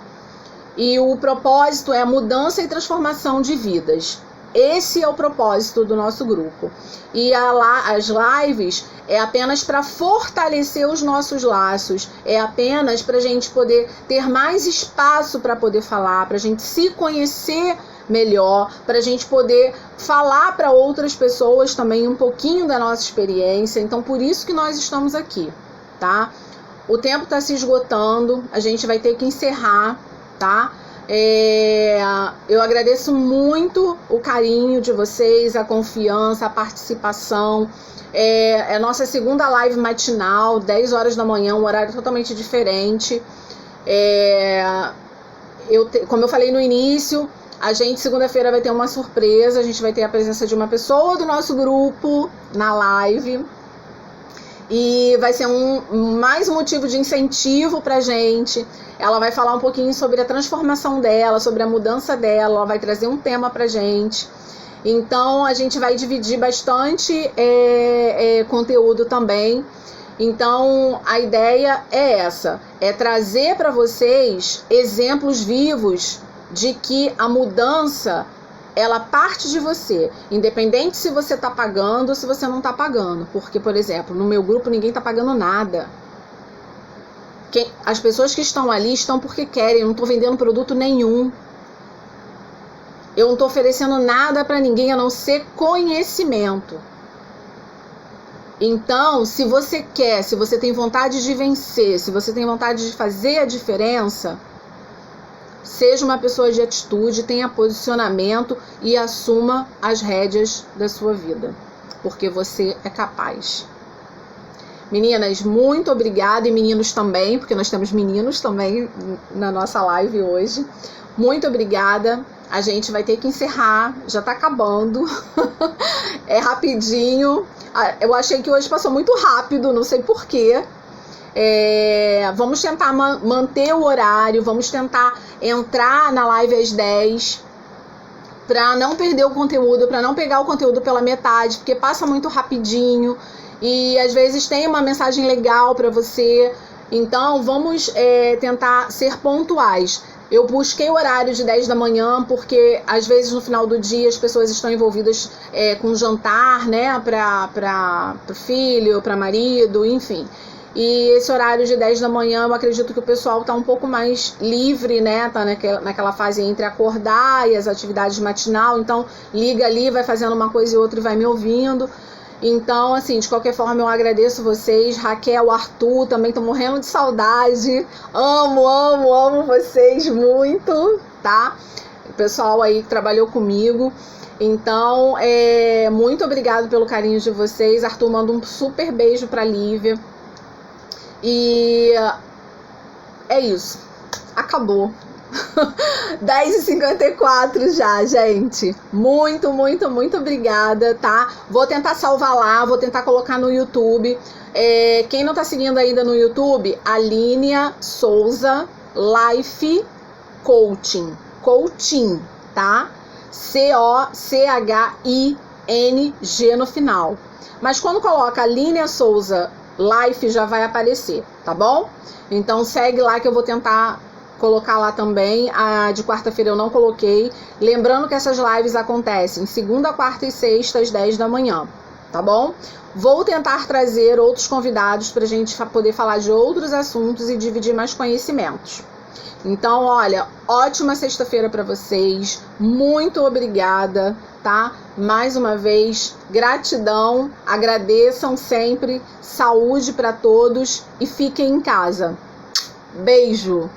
E o propósito é a mudança e transformação de vidas. Esse é o propósito do nosso grupo. E as lives é apenas para fortalecer os nossos laços, é apenas para a gente poder ter mais espaço para poder falar, para a gente se conhecer melhor, para a gente poder falar para outras pessoas também um pouquinho da nossa experiência. Então, por isso que nós estamos aqui, tá? O tempo está se esgotando, a gente vai ter que encerrar, tá? Eu agradeço muito o carinho de vocês, a confiança, a participação. É a nossa segunda live matinal, 10 horas da manhã, um horário totalmente diferente. Como eu falei no início, a gente segunda-feira vai ter uma surpresa, a gente vai ter a presença de uma pessoa do nosso grupo na live. E vai ser mais um motivo de incentivo pra gente. Ela vai falar um pouquinho sobre a transformação dela, sobre a mudança dela, ela vai trazer um tema pra gente. Então a gente vai dividir bastante conteúdo também. Então a ideia é essa, é trazer para vocês exemplos vivos de que a mudança, ela parte de você, independente se você está pagando ou se você não está pagando. Porque, por exemplo, no meu grupo ninguém está pagando nada. As pessoas que estão ali estão porque querem, eu não estou vendendo produto nenhum. Eu não estou oferecendo nada para ninguém a não ser conhecimento. Então, se você quer, se você tem vontade de vencer, se você tem vontade de fazer a diferença, seja uma pessoa de atitude, tenha posicionamento e assuma as rédeas da sua vida, porque você é capaz. Meninas, muito obrigada, e meninos também, porque nós temos meninos também na nossa live hoje. Muito obrigada. A gente vai ter que encerrar, já tá acabando. É rapidinho. Eu achei que hoje passou muito rápido, não sei porquê. Vamos tentar manter o horário, vamos tentar entrar na live às 10 para não perder o conteúdo, para não pegar o conteúdo pela metade, porque passa muito rapidinho e às vezes tem uma mensagem legal para você. Então vamos tentar ser pontuais. Eu busquei o horário de 10 da manhã porque às vezes no final do dia as pessoas estão envolvidas com jantar, né, para o filho, para marido, enfim. E esse horário de 10 da manhã, eu acredito que o pessoal está um pouco mais livre, né? Tá naquela fase entre acordar e as atividades matinal. Então, liga ali, vai fazendo uma coisa e outra e vai me ouvindo. Então, assim, de qualquer forma, eu agradeço vocês. Raquel, Arthur, também tô morrendo de saudade. Amo vocês muito, tá? pessoal aí que trabalhou comigo. Então, muito obrigado pelo carinho de vocês. Arthur, manda um super beijo pra Lívia. E é isso. Acabou. 10h54 já, gente. Muito obrigada, tá? Vou tentar salvar lá, vou tentar colocar no YouTube. Quem não tá seguindo ainda no YouTube, Aline Souza Life Coaching, tá? COCHING no final. Mas quando coloca Aline Souza Life já vai aparecer, tá bom? Então segue lá que eu vou tentar colocar lá também. A de quarta-feira eu não coloquei. Lembrando que essas lives acontecem segunda, quarta e sexta às 10 da manhã, tá bom? Vou tentar trazer outros convidados pra gente poder falar de outros assuntos e dividir mais conhecimentos. Então, olha, ótima sexta-feira para vocês. Muito obrigada, tá? Mais uma vez, gratidão. Agradeçam sempre. Saúde para todos e fiquem em casa. Beijo!